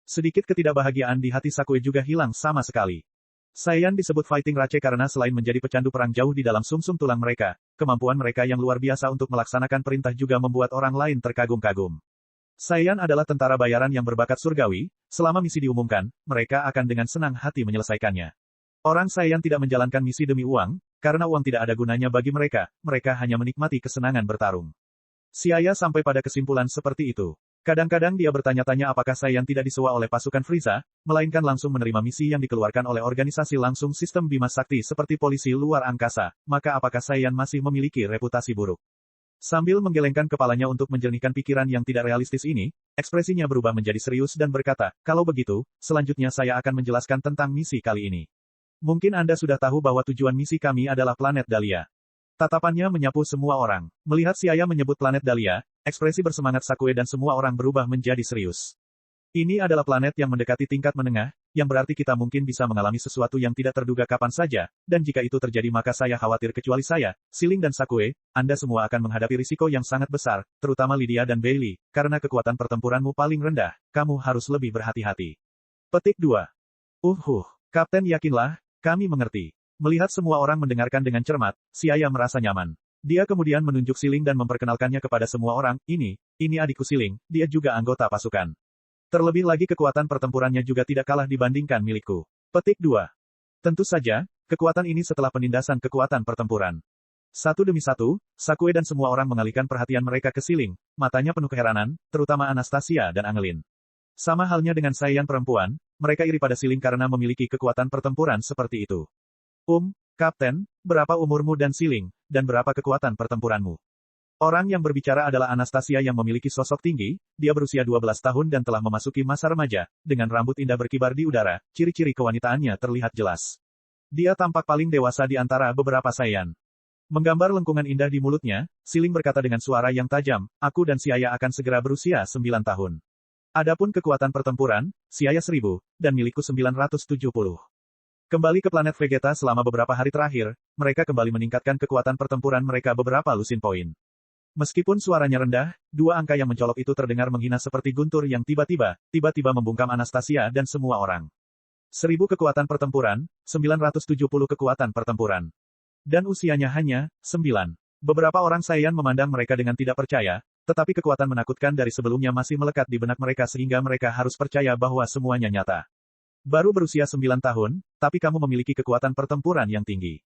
Sedikit ketidakbahagiaan di hati Sakue juga hilang sama sekali. Saiyan disebut Fighting Rache karena selain menjadi pecandu perang jauh di dalam sumsum tulang mereka, kemampuan mereka yang luar biasa untuk melaksanakan perintah juga membuat orang lain terkagum-kagum. Saiyan adalah tentara bayaran yang berbakat surgawi, selama misi diumumkan, mereka akan dengan senang hati menyelesaikannya. Orang Saiyan tidak menjalankan misi demi uang, karena uang tidak ada gunanya bagi mereka hanya menikmati kesenangan bertarung. Xiaya sampai pada kesimpulan seperti itu. Kadang-kadang dia bertanya-tanya apakah Saiyan tidak disewa oleh pasukan Frieza, melainkan langsung menerima misi yang dikeluarkan oleh organisasi langsung sistem Bima Sakti seperti polisi luar angkasa, maka apakah Saiyan masih memiliki reputasi buruk? Sambil menggelengkan kepalanya untuk menjernihkan pikiran yang tidak realistis ini, ekspresinya berubah menjadi serius dan berkata, kalau begitu, selanjutnya saya akan menjelaskan tentang misi kali ini. Mungkin Anda sudah tahu bahwa tujuan misi kami adalah planet Dahlia. Tatapannya menyapu semua orang. Melihat Siaya menyebut planet Dahlia, ekspresi bersemangat Sakue dan semua orang berubah menjadi serius. Ini adalah planet yang mendekati tingkat menengah, yang berarti kita mungkin bisa mengalami sesuatu yang tidak terduga kapan saja, dan jika itu terjadi maka saya khawatir kecuali saya, Siling dan Sakue, Anda semua akan menghadapi risiko yang sangat besar, terutama Lydia dan Bailey, karena kekuatan pertempuranmu paling rendah, kamu harus lebih berhati-hati. Petik 2. Kapten yakinlah, kami mengerti. Melihat semua orang mendengarkan dengan cermat, Siaya merasa nyaman. Dia kemudian menunjuk Siling dan memperkenalkannya kepada semua orang, ini adikku Siling, dia juga anggota pasukan. Terlebih lagi kekuatan pertempurannya juga tidak kalah dibandingkan milikku. Petik 2. Tentu saja, kekuatan ini setelah penindasan kekuatan pertempuran. Satu demi satu, Sakue dan semua orang mengalihkan perhatian mereka ke Siling, matanya penuh keheranan, terutama Anastasia dan Angelin. Sama halnya dengan Saiyan perempuan, mereka iri pada Siling karena memiliki kekuatan pertempuran seperti itu. Kapten, berapa umurmu dan Siling, dan berapa kekuatan pertempuranmu? Orang yang berbicara adalah Anastasia yang memiliki sosok tinggi, dia berusia 12 tahun dan telah memasuki masa remaja, dengan rambut indah berkibar di udara, ciri-ciri kewanitaannya terlihat jelas. Dia tampak paling dewasa di antara beberapa Saiyan. Menggambar lengkungan indah di mulutnya, Siling berkata dengan suara yang tajam, aku dan Siaya akan segera berusia 9 tahun. Adapun kekuatan pertempuran, Siaya 1000, dan milikku 970. Kembali ke planet Vegeta selama beberapa hari terakhir, mereka kembali meningkatkan kekuatan pertempuran mereka beberapa lusin poin. Meskipun suaranya rendah, dua angka yang mencolok itu terdengar menghina seperti guntur yang tiba-tiba membungkam Anastasia dan semua orang. 1000 kekuatan pertempuran, 970 kekuatan pertempuran. Dan usianya hanya 9. Beberapa orang Saiyan memandang mereka dengan tidak percaya, tetapi kekuatan menakutkan dari sebelumnya masih melekat di benak mereka sehingga mereka harus percaya bahwa semuanya nyata. Baru berusia 9 tahun, tapi kamu memiliki kekuatan pertempuran yang tinggi.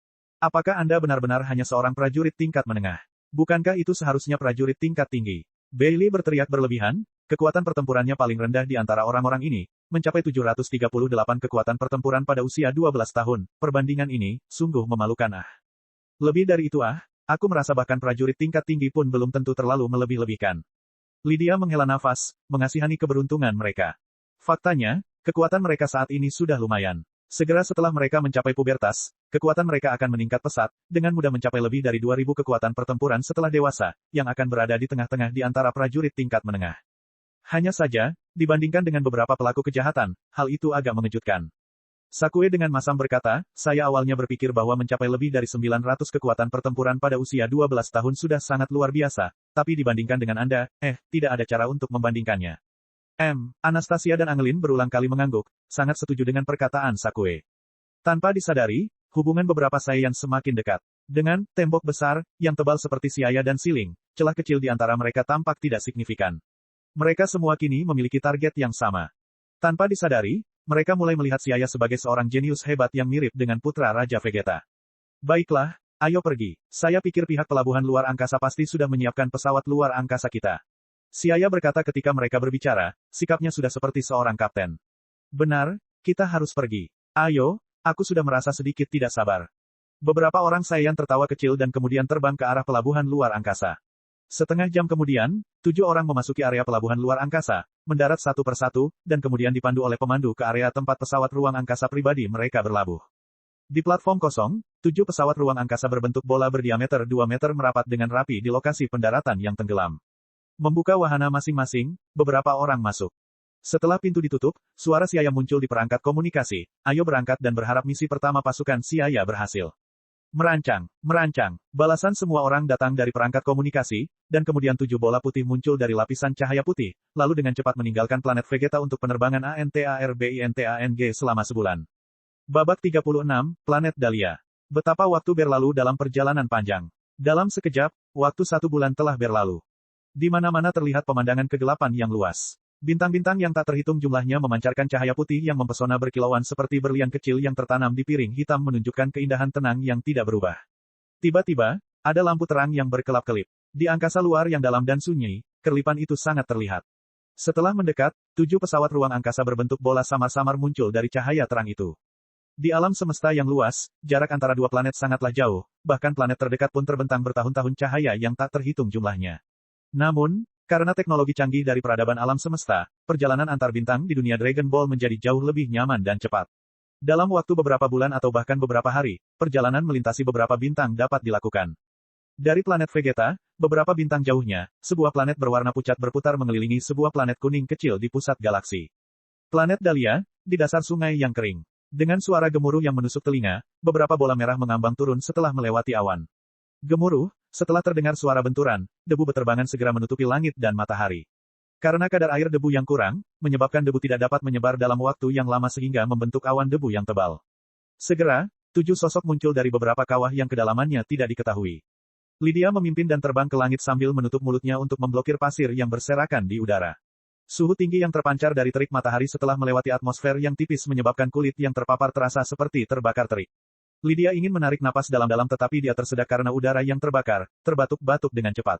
Apakah Anda benar-benar hanya seorang prajurit tingkat menengah? Bukankah itu seharusnya prajurit tingkat tinggi? Bailey berteriak berlebihan, kekuatan pertempurannya paling rendah di antara orang-orang ini, mencapai 738 kekuatan pertempuran pada usia 12 tahun, perbandingan ini, sungguh memalukan Lebih dari itu aku merasa bahkan prajurit tingkat tinggi pun belum tentu terlalu melebih-lebihkan. Lydia menghela nafas, mengasihani keberuntungan mereka. Faktanya, kekuatan mereka saat ini sudah lumayan. Segera setelah mereka mencapai pubertas, kekuatan mereka akan meningkat pesat, dengan mudah mencapai lebih dari 2000 kekuatan pertempuran setelah dewasa, yang akan berada di tengah-tengah di antara prajurit tingkat menengah. Hanya saja, dibandingkan dengan beberapa pelaku kejahatan, hal itu agak mengejutkan. Sakue dengan masam berkata, saya awalnya berpikir bahwa mencapai lebih dari 900 kekuatan pertempuran pada usia 12 tahun sudah sangat luar biasa, tapi dibandingkan dengan Anda, tidak ada cara untuk membandingkannya. Anastasia dan Angelin berulang kali mengangguk, sangat setuju dengan perkataan Sakue. Tanpa disadari, hubungan beberapa Saiyan semakin dekat. Dengan tembok besar, yang tebal seperti Siaya dan Siling, celah kecil di antara mereka tampak tidak signifikan. Mereka semua kini memiliki target yang sama. Tanpa disadari, mereka mulai melihat Siaya sebagai seorang jenius hebat yang mirip dengan putra Raja Vegeta. Baiklah, ayo pergi. Saya pikir pihak pelabuhan luar angkasa pasti sudah menyiapkan pesawat luar angkasa kita. Siaya berkata ketika mereka berbicara, sikapnya sudah seperti seorang kapten. Benar, kita harus pergi. Ayo, aku sudah merasa sedikit tidak sabar. Beberapa orang Saiyan tertawa kecil dan kemudian terbang ke arah pelabuhan luar angkasa. Setengah jam kemudian, 7 orang memasuki area pelabuhan luar angkasa, mendarat satu persatu, dan kemudian dipandu oleh pemandu ke area tempat pesawat ruang angkasa pribadi mereka berlabuh. Di platform kosong, 7 pesawat ruang angkasa berbentuk bola berdiameter 2 meter merapat dengan rapi di lokasi pendaratan yang tenggelam. Membuka wahana masing-masing, beberapa orang masuk. Setelah pintu ditutup, suara Siaya muncul di perangkat komunikasi, ayo berangkat dan berharap misi pertama pasukan Siaya berhasil. Merancang. Balasan semua orang datang dari perangkat komunikasi, dan kemudian 7 bola putih muncul dari lapisan cahaya putih, lalu dengan cepat meninggalkan planet Vegeta untuk penerbangan ANTARBINTANG selama sebulan. Babak 36, Planet Dahlia. Betapa waktu berlalu dalam perjalanan panjang. Dalam sekejap, waktu 1 bulan telah berlalu. Di mana-mana terlihat pemandangan kegelapan yang luas. Bintang-bintang yang tak terhitung jumlahnya memancarkan cahaya putih yang mempesona berkilauan seperti berlian kecil yang tertanam di piring hitam menunjukkan keindahan tenang yang tidak berubah. Tiba-tiba, ada lampu terang yang berkelap-kelip. Di angkasa luar yang dalam dan sunyi, kerlipan itu sangat terlihat. Setelah mendekat, 7 pesawat ruang angkasa berbentuk bola samar-samar muncul dari cahaya terang itu. Di alam semesta yang luas, jarak antara dua planet sangatlah jauh, bahkan planet terdekat pun terbentang bertahun-tahun cahaya yang tak terhitung jumlahnya. Namun, karena teknologi canggih dari peradaban alam semesta, perjalanan antar bintang di dunia Dragon Ball menjadi jauh lebih nyaman dan cepat. Dalam waktu beberapa bulan atau bahkan beberapa hari, perjalanan melintasi beberapa bintang dapat dilakukan. Dari planet Vegeta, beberapa bintang jauhnya, sebuah planet berwarna pucat berputar mengelilingi sebuah planet kuning kecil di pusat galaksi. Planet Dahlia, di dasar sungai yang kering. Dengan suara gemuruh yang menusuk telinga, beberapa bola merah mengambang turun setelah melewati awan. Gemuruh, setelah terdengar suara benturan, debu beterbangan segera menutupi langit dan matahari. Karena kadar air debu yang kurang, menyebabkan debu tidak dapat menyebar dalam waktu yang lama sehingga membentuk awan debu yang tebal. Segera, 7 sosok muncul dari beberapa kawah yang kedalamannya tidak diketahui. Lydia memimpin dan terbang ke langit sambil menutup mulutnya untuk memblokir pasir yang berserakan di udara. Suhu tinggi yang terpancar dari terik matahari setelah melewati atmosfer yang tipis menyebabkan kulit yang terpapar terasa seperti terbakar terik. Lydia ingin menarik napas dalam-dalam tetapi dia tersedak karena udara yang terbakar, terbatuk-batuk dengan cepat.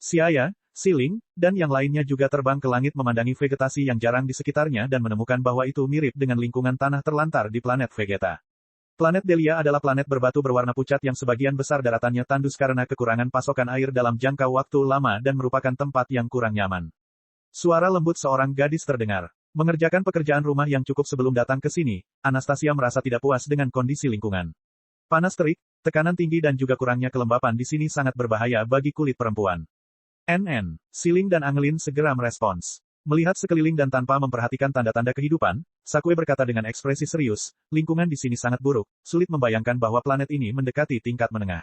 Xiaya, Xiling, dan yang lainnya juga terbang ke langit memandangi vegetasi yang jarang di sekitarnya dan menemukan bahwa itu mirip dengan lingkungan tanah terlantar di planet Vegeta. Planet Dahlia adalah planet berbatu berwarna pucat yang sebagian besar daratannya tandus karena kekurangan pasokan air dalam jangka waktu lama dan merupakan tempat yang kurang nyaman. Suara lembut seorang gadis terdengar. Mengerjakan pekerjaan rumah yang cukup sebelum datang ke sini, Anastasia merasa tidak puas dengan kondisi lingkungan. Panas terik, tekanan tinggi dan juga kurangnya kelembapan di sini sangat berbahaya bagi kulit perempuan. Xiling dan Angelin segera merespons. Melihat sekeliling dan tanpa memperhatikan tanda-tanda kehidupan, Sakue berkata dengan ekspresi serius, lingkungan di sini sangat buruk, sulit membayangkan bahwa planet ini mendekati tingkat menengah.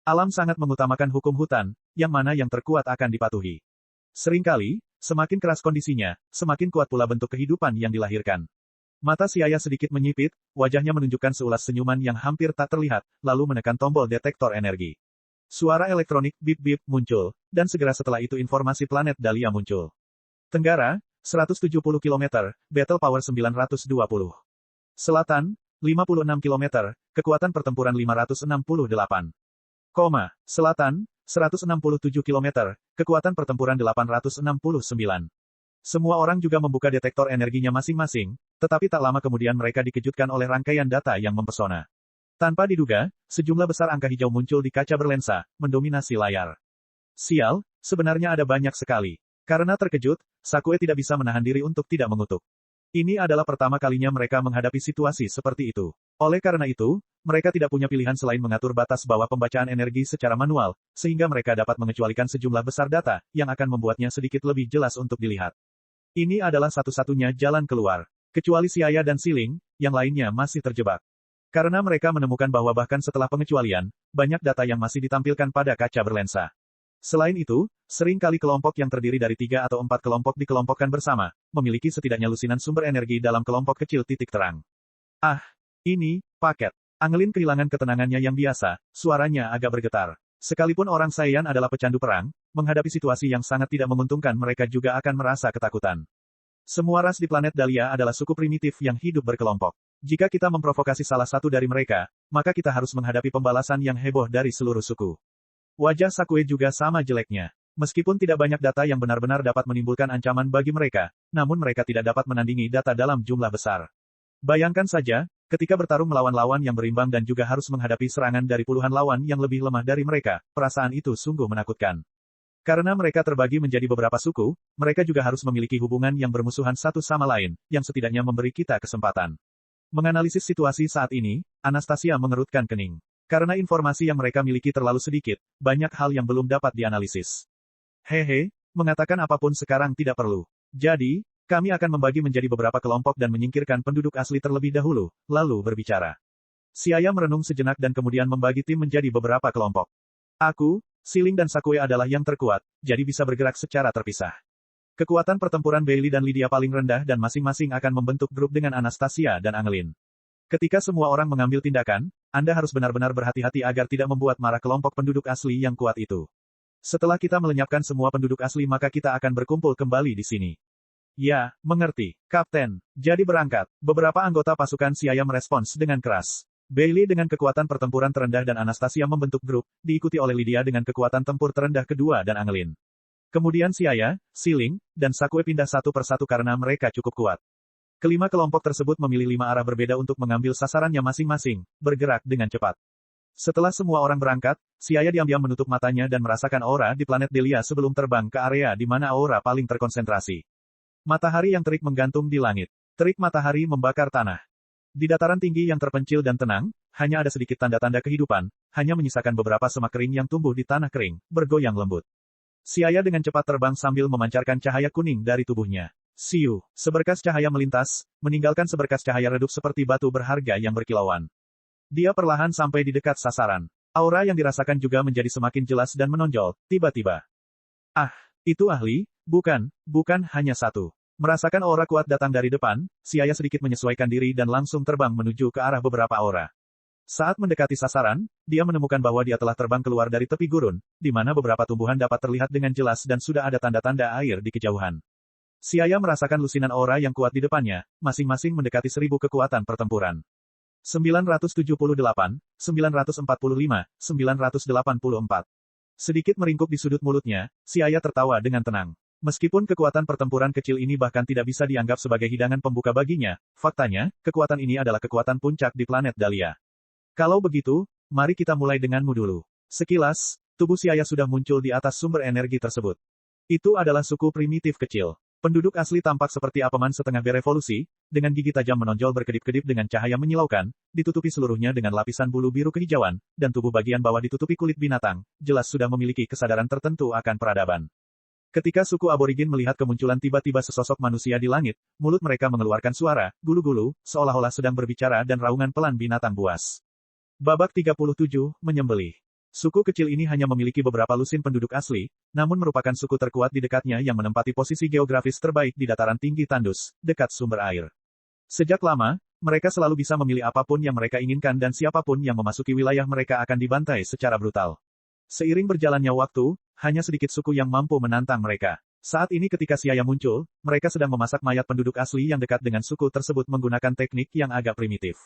Alam sangat mengutamakan hukum hutan, yang mana yang terkuat akan dipatuhi. Seringkali, semakin keras kondisinya, semakin kuat pula bentuk kehidupan yang dilahirkan. Mata Xiaya sedikit menyipit, wajahnya menunjukkan seulas senyuman yang hampir tak terlihat, lalu menekan tombol detektor energi. Suara elektronik bip-bip muncul, dan segera setelah itu informasi planet Dahlia muncul. Tenggara, 170 km, Battle Power 920. Selatan, 56 km, kekuatan pertempuran 568. Selatan, 167 km, kekuatan pertempuran 869. Semua orang juga membuka detektor energinya masing-masing, tetapi tak lama kemudian mereka dikejutkan oleh rangkaian data yang mempesona. Tanpa diduga, sejumlah besar angka hijau muncul di kaca berlensa, mendominasi layar. Sial, sebenarnya ada banyak sekali. Karena terkejut, Sakue tidak bisa menahan diri untuk tidak mengutuk. Ini adalah pertama kalinya mereka menghadapi situasi seperti itu. Oleh karena itu, mereka tidak punya pilihan selain mengatur batas bawah pembacaan energi secara manual, sehingga mereka dapat mengecualikan sejumlah besar data, yang akan membuatnya sedikit lebih jelas untuk dilihat. Ini adalah satu-satunya jalan keluar. Kecuali Xiaya dan Xiling, yang lainnya masih terjebak. Karena mereka menemukan bahwa bahkan setelah pengecualian, banyak data yang masih ditampilkan pada kaca berlensa. Selain itu, sering kali kelompok yang terdiri dari 3 atau 4 kelompok dikelompokkan bersama, memiliki setidaknya lusinan sumber energi dalam kelompok kecil titik terang. Ah, ini, paket. Angelin kehilangan ketenangannya yang biasa, suaranya agak bergetar. Sekalipun orang Saiyan adalah pecandu perang, menghadapi situasi yang sangat tidak menguntungkan mereka juga akan merasa ketakutan. Semua ras di planet Dahlia adalah suku primitif yang hidup berkelompok. Jika kita memprovokasi salah satu dari mereka, maka kita harus menghadapi pembalasan yang heboh dari seluruh suku. Wajah Sakue juga sama jeleknya. Meskipun tidak banyak data yang benar-benar dapat menimbulkan ancaman bagi mereka, namun mereka tidak dapat menandingi data dalam jumlah besar. Bayangkan saja, ketika bertarung melawan lawan yang berimbang dan juga harus menghadapi serangan dari puluhan lawan yang lebih lemah dari mereka, perasaan itu sungguh menakutkan. Karena mereka terbagi menjadi beberapa suku, mereka juga harus memiliki hubungan yang bermusuhan satu sama lain, yang setidaknya memberi kita kesempatan. Menganalisis situasi saat ini, Anastasia mengerutkan kening. Karena informasi yang mereka miliki terlalu sedikit, banyak hal yang belum dapat dianalisis. Hehe, mengatakan apapun sekarang tidak perlu. Jadi, kami akan membagi menjadi beberapa kelompok dan menyingkirkan penduduk asli terlebih dahulu, lalu berbicara. Xiaya merenung sejenak dan kemudian membagi tim menjadi beberapa kelompok. Aku, Xiling dan Sakue adalah yang terkuat, jadi bisa bergerak secara terpisah. Kekuatan pertempuran Bailey dan Lydia paling rendah dan masing-masing akan membentuk grup dengan Anastasia dan Angelin. Ketika semua orang mengambil tindakan, Anda harus benar-benar berhati-hati agar tidak membuat marah kelompok penduduk asli yang kuat itu. Setelah kita melenyapkan semua penduduk asli maka kita akan berkumpul kembali di sini. Ya, mengerti, Kapten. Jadi berangkat. Beberapa anggota pasukan Xiaya merespons dengan keras. Bailey dengan kekuatan pertempuran terendah dan Anastasia membentuk grup, diikuti oleh Lydia dengan kekuatan tempur terendah kedua dan Angelin. Kemudian Siaya, Siling, dan Sakue pindah satu persatu karena mereka cukup kuat. Kelima kelompok tersebut memilih 5 arah berbeda untuk mengambil sasarannya masing-masing, bergerak dengan cepat. Setelah semua orang berangkat, Siaya diam-diam menutup matanya dan merasakan aura di planet Delia sebelum terbang ke area di mana aura paling terkonsentrasi. Matahari yang terik menggantung di langit. Terik matahari membakar tanah. Di dataran tinggi yang terpencil dan tenang, hanya ada sedikit tanda-tanda kehidupan, hanya menyisakan beberapa semak kering yang tumbuh di tanah kering, bergoyang lembut. Siaya dengan cepat terbang sambil memancarkan cahaya kuning dari tubuhnya. Siu, seberkas cahaya melintas, meninggalkan seberkas cahaya redup seperti batu berharga yang berkilauan. Dia perlahan sampai di dekat sasaran. Aura yang dirasakan juga menjadi semakin jelas dan menonjol, tiba-tiba. Ah, itu ahli, bukan hanya satu. Merasakan aura kuat datang dari depan, Siaya sedikit menyesuaikan diri dan langsung terbang menuju ke arah beberapa aura. Saat mendekati sasaran, dia menemukan bahwa dia telah terbang keluar dari tepi gurun, di mana beberapa tumbuhan dapat terlihat dengan jelas dan sudah ada tanda-tanda air di kejauhan. Siaya merasakan lusinan aura yang kuat di depannya, masing-masing mendekati 1000 kekuatan pertempuran. 978, 945, 984. Sedikit meringkuk di sudut mulutnya, Siaya tertawa dengan tenang. Meskipun kekuatan pertempuran kecil ini bahkan tidak bisa dianggap sebagai hidangan pembuka baginya, faktanya, kekuatan ini adalah kekuatan puncak di planet Dahlia. Kalau begitu, mari kita mulai denganmu dulu. Sekilas, tubuh Siaya sudah muncul di atas sumber energi tersebut. Itu adalah suku primitif kecil. Penduduk asli tampak seperti apeman setengah berevolusi, dengan gigi tajam menonjol berkedip-kedip dengan cahaya menyilaukan, ditutupi seluruhnya dengan lapisan bulu biru kehijauan, dan tubuh bagian bawah ditutupi kulit binatang, jelas sudah memiliki kesadaran tertentu akan peradaban. Ketika suku aborigin melihat kemunculan tiba-tiba sesosok manusia di langit, mulut mereka mengeluarkan suara, gulu-gulu, seolah-olah sedang berbicara dan raungan pelan binatang buas. Babak 37, menyembelih. Suku kecil ini hanya memiliki beberapa lusin penduduk asli, namun merupakan suku terkuat di dekatnya yang menempati posisi geografis terbaik di dataran tinggi tandus, dekat sumber air. Sejak lama, mereka selalu bisa memilih apapun yang mereka inginkan dan siapapun yang memasuki wilayah mereka akan dibantai secara brutal. Seiring berjalannya waktu, hanya sedikit suku yang mampu menantang mereka. Saat ini ketika Siaya muncul, mereka sedang memasak mayat penduduk asli yang dekat dengan suku tersebut menggunakan teknik yang agak primitif.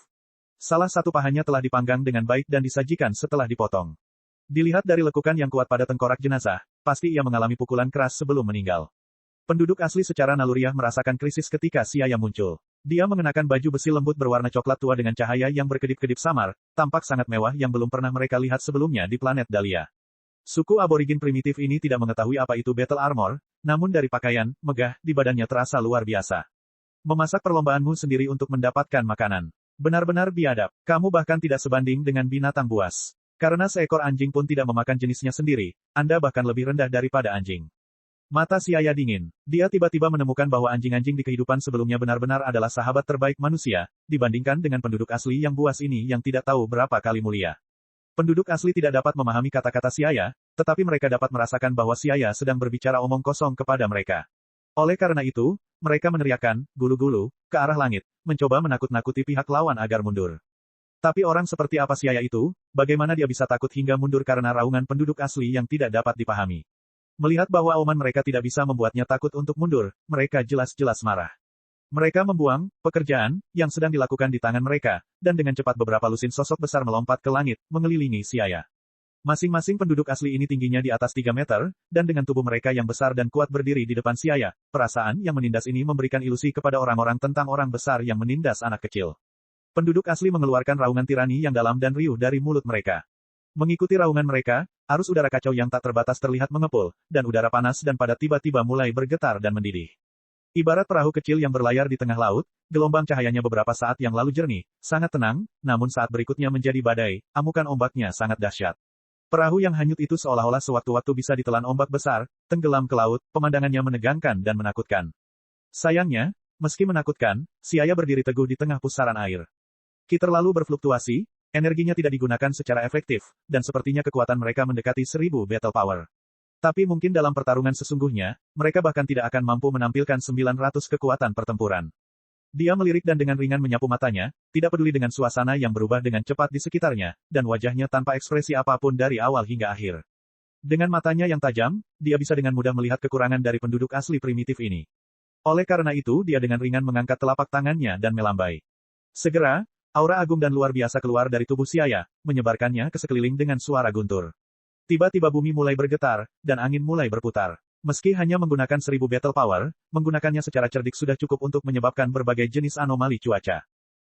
Salah satu pahanya telah dipanggang dengan baik dan disajikan setelah dipotong. Dilihat dari lekukan yang kuat pada tengkorak jenazah, pasti ia mengalami pukulan keras sebelum meninggal. Penduduk asli secara naluriah merasakan krisis ketika Siaya muncul. Dia mengenakan baju besi lembut berwarna coklat tua dengan cahaya yang berkedip-kedip samar, tampak sangat mewah yang belum pernah mereka lihat sebelumnya di planet Dahlia. Suku aborigin primitif ini tidak mengetahui apa itu battle armor, namun dari pakaian, megah, di badannya terasa luar biasa. Memasak perlombaanmu sendiri untuk mendapatkan makanan. Benar-benar biadab, kamu bahkan tidak sebanding dengan binatang buas. Karena seekor anjing pun tidak memakan jenisnya sendiri, Anda bahkan lebih rendah daripada anjing. Mata Siaya dingin. Dia tiba-tiba menemukan bahwa anjing-anjing di kehidupan sebelumnya benar-benar adalah sahabat terbaik manusia, dibandingkan dengan penduduk asli yang buas ini yang tidak tahu berapa kali mulia. Penduduk asli tidak dapat memahami kata-kata Siaya, tetapi mereka dapat merasakan bahwa Siaya sedang berbicara omong kosong kepada mereka. Oleh karena itu, mereka meneriakkan, gulu-gulu, ke arah langit, mencoba menakut-nakuti pihak lawan agar mundur. Tapi orang seperti apa Siaya itu, bagaimana dia bisa takut hingga mundur karena raungan penduduk asli yang tidak dapat dipahami. Melihat bahwa auman mereka tidak bisa membuatnya takut untuk mundur, mereka jelas-jelas marah. Mereka membuang pekerjaan yang sedang dilakukan di tangan mereka, dan dengan cepat beberapa lusin sosok besar melompat ke langit, mengelilingi Siaya. Masing-masing penduduk asli ini tingginya di atas 3 meter, dan dengan tubuh mereka yang besar dan kuat berdiri di depan Siaya, perasaan yang menindas ini memberikan ilusi kepada orang-orang tentang orang besar yang menindas anak kecil. Penduduk asli mengeluarkan raungan tirani yang dalam dan riuh dari mulut mereka. Mengikuti raungan mereka, arus udara kacau yang tak terbatas terlihat mengepul, dan udara panas dan padat tiba-tiba mulai bergetar dan mendidih. Ibarat perahu kecil yang berlayar di tengah laut, gelombang cahayanya beberapa saat yang lalu jernih, sangat tenang, namun saat berikutnya menjadi badai, amukan ombaknya sangat dahsyat. Perahu yang hanyut itu seolah-olah sewaktu-waktu bisa ditelan ombak besar, tenggelam ke laut, pemandangannya menegangkan dan menakutkan. Sayangnya, meski menakutkan, Siaya berdiri teguh di tengah pusaran air. Ki terlalu berfluktuasi, energinya tidak digunakan secara efektif, dan sepertinya kekuatan mereka mendekati 1000 battle power. Tapi mungkin dalam pertarungan sesungguhnya, mereka bahkan tidak akan mampu menampilkan 900 kekuatan pertempuran. Dia melirik dan dengan ringan menyapu matanya, tidak peduli dengan suasana yang berubah dengan cepat di sekitarnya, dan wajahnya tanpa ekspresi apapun dari awal hingga akhir. Dengan matanya yang tajam, dia bisa dengan mudah melihat kekurangan dari penduduk asli primitif ini. Oleh karena itu dia dengan ringan mengangkat telapak tangannya dan melambai. Segera, aura agung dan luar biasa keluar dari tubuh Siaya, menyebarkannya ke sekeliling dengan suara guntur. Tiba-tiba bumi mulai bergetar, dan angin mulai berputar. Meski hanya menggunakan 1000 battle power, menggunakannya secara cerdik sudah cukup untuk menyebabkan berbagai jenis anomali cuaca.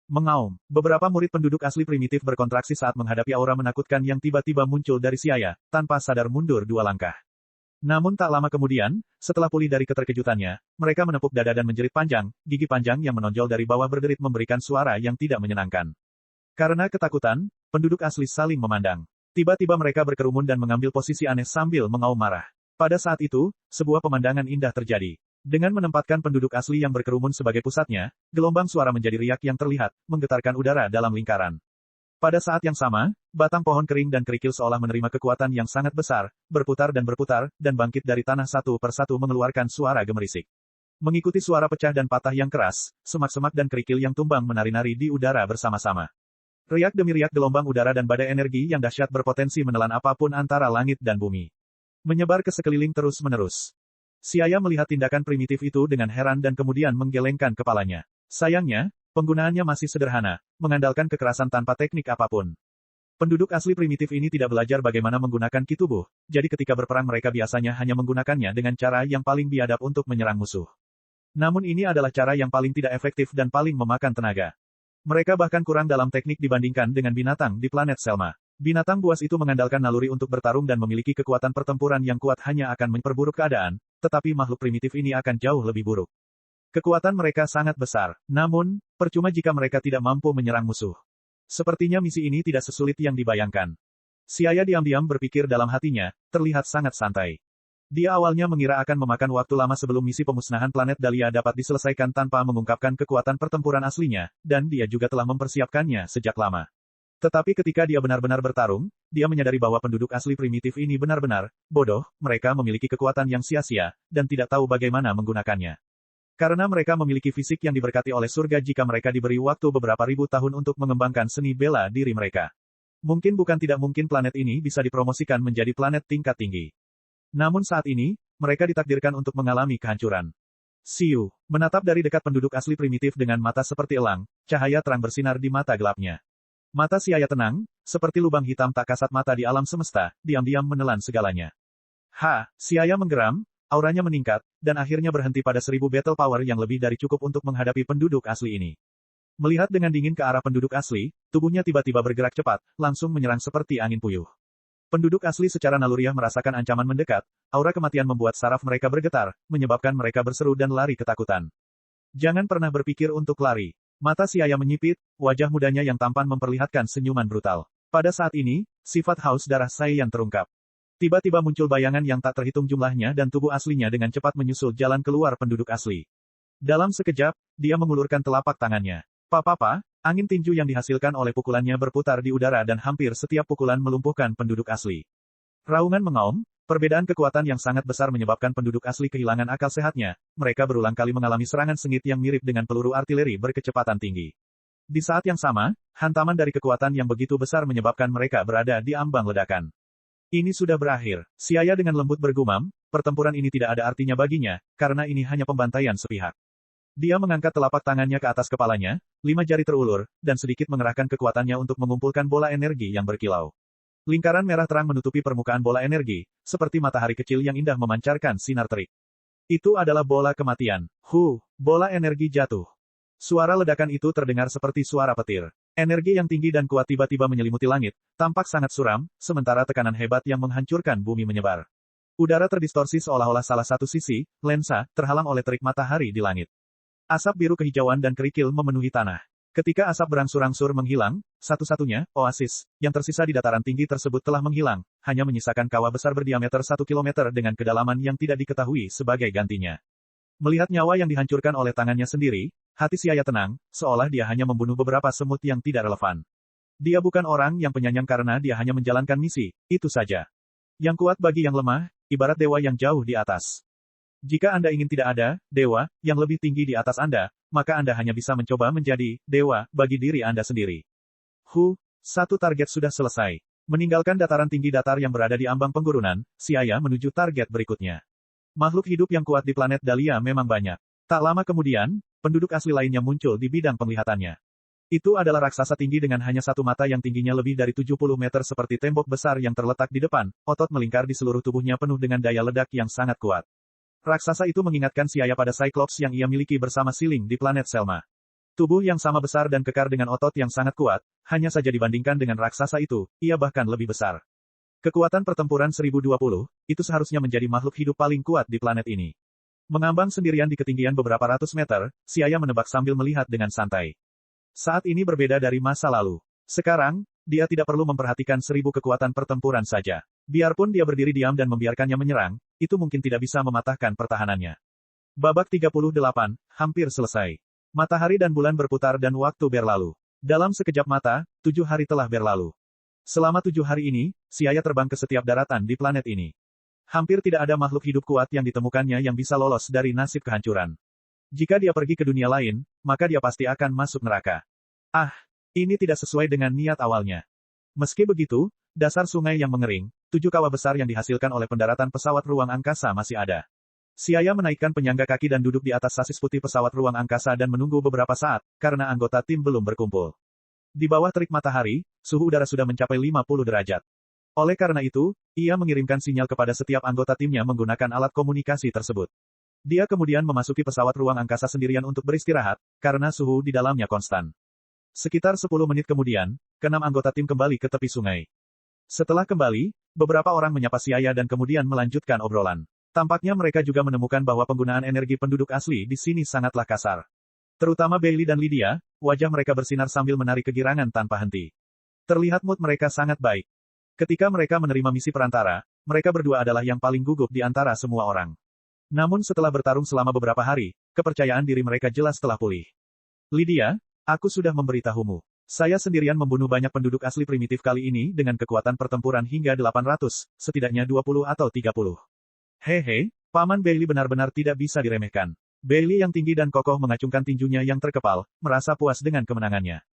Mengaum, beberapa murid penduduk asli primitif berkontraksi saat menghadapi aura menakutkan yang tiba-tiba muncul dari Xiaya, tanpa sadar mundur 2 langkah. Namun tak lama kemudian, setelah pulih dari keterkejutannya, mereka menepuk dada dan menjerit panjang, gigi panjang yang menonjol dari bawah berderit memberikan suara yang tidak menyenangkan. Karena ketakutan, penduduk asli saling memandang. Tiba-tiba mereka berkerumun dan mengambil posisi aneh sambil mengaum marah. Pada saat itu, sebuah pemandangan indah terjadi. Dengan menempatkan penduduk asli yang berkerumun sebagai pusatnya, gelombang suara menjadi riak yang terlihat, menggetarkan udara dalam lingkaran. Pada saat yang sama, batang pohon kering dan kerikil seolah menerima kekuatan yang sangat besar, berputar, dan bangkit dari tanah satu persatu mengeluarkan suara gemerisik. Mengikuti suara pecah dan patah yang keras, semak-semak dan kerikil yang tumbang menari-nari di udara bersama-sama. Riak demi riak gelombang udara dan badai energi yang dahsyat berpotensi menelan apapun antara langit dan bumi. Menyebar ke sekeliling terus-menerus. Xiaya melihat tindakan primitif itu dengan heran dan kemudian menggelengkan kepalanya. Sayangnya, penggunaannya masih sederhana, mengandalkan kekerasan tanpa teknik apapun. Penduduk asli primitif ini tidak belajar bagaimana menggunakan ki tubuh, jadi ketika berperang mereka biasanya hanya menggunakannya dengan cara yang paling biadab untuk menyerang musuh. Namun ini adalah cara yang paling tidak efektif dan paling memakan tenaga. Mereka bahkan kurang dalam teknik dibandingkan dengan binatang di planet Selma. Binatang buas itu mengandalkan naluri untuk bertarung dan memiliki kekuatan pertempuran yang kuat hanya akan memperburuk keadaan, tetapi makhluk primitif ini akan jauh lebih buruk. Kekuatan mereka sangat besar, namun, percuma jika mereka tidak mampu menyerang musuh. Sepertinya misi ini tidak sesulit yang dibayangkan. Xiaya diam-diam berpikir dalam hatinya, terlihat sangat santai. Dia awalnya mengira akan memakan waktu lama sebelum misi pemusnahan planet Dahlia dapat diselesaikan tanpa mengungkapkan kekuatan pertempuran aslinya, dan dia juga telah mempersiapkannya sejak lama. Tetapi ketika dia benar-benar bertarung, dia menyadari bahwa penduduk asli primitif ini benar-benar bodoh, mereka memiliki kekuatan yang sia-sia, dan tidak tahu bagaimana menggunakannya. Karena mereka memiliki fisik yang diberkati oleh surga jika mereka diberi waktu beberapa ribu tahun untuk mengembangkan seni bela diri mereka. Mungkin bukan tidak mungkin planet ini bisa dipromosikan menjadi planet tingkat tinggi. Namun saat ini, mereka ditakdirkan untuk mengalami kehancuran. Xiu menatap dari dekat penduduk asli primitif dengan mata seperti elang, cahaya terang bersinar di mata gelapnya. Mata Xiaya tenang, seperti lubang hitam tak kasat mata di alam semesta, diam-diam menelan segalanya. Xiaya menggeram, auranya meningkat, dan akhirnya berhenti pada 1000 battle power yang lebih dari cukup untuk menghadapi penduduk asli ini. Melihat dengan dingin ke arah penduduk asli, tubuhnya tiba-tiba bergerak cepat, langsung menyerang seperti angin puyuh. Penduduk asli secara naluriah merasakan ancaman mendekat, aura kematian membuat saraf mereka bergetar, menyebabkan mereka berseru dan lari ketakutan. Jangan pernah berpikir untuk lari. Mata Xiaya menyipit, wajah mudanya yang tampan memperlihatkan senyuman brutal. Pada saat ini, sifat haus darah Saiyan terungkap. Tiba-tiba muncul bayangan yang tak terhitung jumlahnya dan tubuh aslinya dengan cepat menyusul jalan keluar penduduk asli. Dalam sekejap, dia mengulurkan telapak tangannya. Papa, angin tinju yang dihasilkan oleh pukulannya berputar di udara dan hampir setiap pukulan melumpuhkan penduduk asli. Raungan mengaum, perbedaan kekuatan yang sangat besar menyebabkan penduduk asli kehilangan akal sehatnya, mereka berulang kali mengalami serangan sengit yang mirip dengan peluru artileri berkecepatan tinggi. Di saat yang sama, hantaman dari kekuatan yang begitu besar menyebabkan mereka berada di ambang ledakan. Ini sudah berakhir, Xiaya dengan lembut bergumam, pertempuran ini tidak ada artinya baginya, karena ini hanya pembantaian sepihak. Dia mengangkat telapak tangannya ke atas kepalanya, 5 jari terulur, dan sedikit mengerahkan kekuatannya untuk mengumpulkan bola energi yang berkilau. Lingkaran merah terang menutupi permukaan bola energi, seperti matahari kecil yang indah memancarkan sinar terik. Itu adalah bola kematian. Bola energi jatuh. Suara ledakan itu terdengar seperti suara petir. Energi yang tinggi dan kuat tiba-tiba menyelimuti langit, tampak sangat suram, sementara tekanan hebat yang menghancurkan bumi menyebar. Udara terdistorsi seolah-olah salah satu sisi, lensa, terhalang oleh terik matahari di langit. Asap biru kehijauan dan kerikil memenuhi tanah. Ketika asap berangsur-angsur menghilang, satu-satunya oasis yang tersisa di dataran tinggi tersebut telah menghilang, hanya menyisakan kawah besar berdiameter 1 kilometer dengan kedalaman yang tidak diketahui sebagai gantinya. Melihat nyawa yang dihancurkan oleh tangannya sendiri, hati Xiaya tenang, seolah dia hanya membunuh beberapa semut yang tidak relevan. Dia bukan orang yang penyayang karena dia hanya menjalankan misi, itu saja. Yang kuat bagi yang lemah, ibarat dewa yang jauh di atas. Jika Anda ingin tidak ada dewa yang lebih tinggi di atas Anda, maka Anda hanya bisa mencoba menjadi dewa bagi diri Anda sendiri. Satu target sudah selesai. Meninggalkan dataran tinggi datar yang berada di ambang penggurunan, Xiaya menuju target berikutnya. Makhluk hidup yang kuat di planet Dahlia memang banyak. Tak lama kemudian, penduduk asli lainnya muncul di bidang penglihatannya. Itu adalah raksasa tinggi dengan hanya satu mata yang tingginya lebih dari 70 meter seperti tembok besar yang terletak di depan, otot melingkar di seluruh tubuhnya penuh dengan daya ledak yang sangat kuat. Raksasa itu mengingatkan Siaya pada Cyclops yang ia miliki bersama Siling di planet Selma. Tubuh yang sama besar dan kekar dengan otot yang sangat kuat, hanya saja dibandingkan dengan raksasa itu, ia bahkan lebih besar. Kekuatan pertempuran 1020, itu seharusnya menjadi makhluk hidup paling kuat di planet ini. Mengambang sendirian di ketinggian beberapa ratus meter, Siaya menebak sambil melihat dengan santai. Saat ini berbeda dari masa lalu. Sekarang, dia tidak perlu memperhatikan 1000 kekuatan pertempuran saja. Biarpun dia berdiri diam dan membiarkannya menyerang, itu mungkin tidak bisa mematahkan pertahanannya. Babak 38, hampir selesai. Matahari dan bulan berputar dan waktu berlalu. Dalam sekejap mata, 7 hari telah berlalu. Selama 7 hari ini, Siaya terbang ke setiap daratan di planet ini. Hampir tidak ada makhluk hidup kuat yang ditemukannya yang bisa lolos dari nasib kehancuran. Jika dia pergi ke dunia lain, maka dia pasti akan masuk neraka. Ah, ini tidak sesuai dengan niat awalnya. Meski begitu, dasar sungai yang mengering, 7 kawah besar yang dihasilkan oleh pendaratan pesawat ruang angkasa masih ada. Siaya menaikkan penyangga kaki dan duduk di atas sasis putih pesawat ruang angkasa dan menunggu beberapa saat, karena anggota tim belum berkumpul. Di bawah terik matahari, suhu udara sudah mencapai 50 derajat. Oleh karena itu, ia mengirimkan sinyal kepada setiap anggota timnya menggunakan alat komunikasi tersebut. Dia kemudian memasuki pesawat ruang angkasa sendirian untuk beristirahat, karena suhu di dalamnya konstan. Sekitar 10 menit kemudian, ke-6 anggota tim kembali ke tepi sungai. Setelah kembali, beberapa orang menyapa Siaya dan kemudian melanjutkan obrolan. Tampaknya mereka juga menemukan bahwa penggunaan energi penduduk asli di sini sangatlah kasar. Terutama Bailey dan Lydia, wajah mereka bersinar sambil menarik kegirangan tanpa henti. Terlihat mood mereka sangat baik. Ketika mereka menerima misi perantara, mereka berdua adalah yang paling gugup di antara semua orang. Namun setelah bertarung selama beberapa hari, kepercayaan diri mereka jelas telah pulih. Lydia, aku sudah memberitahumu. Saya sendirian membunuh banyak penduduk asli primitif kali ini dengan kekuatan pertempuran hingga 800, setidaknya 20 atau 30. Hehe, Paman Bailey benar-benar tidak bisa diremehkan. Bailey yang tinggi dan kokoh mengacungkan tinjunya yang terkepal, merasa puas dengan kemenangannya.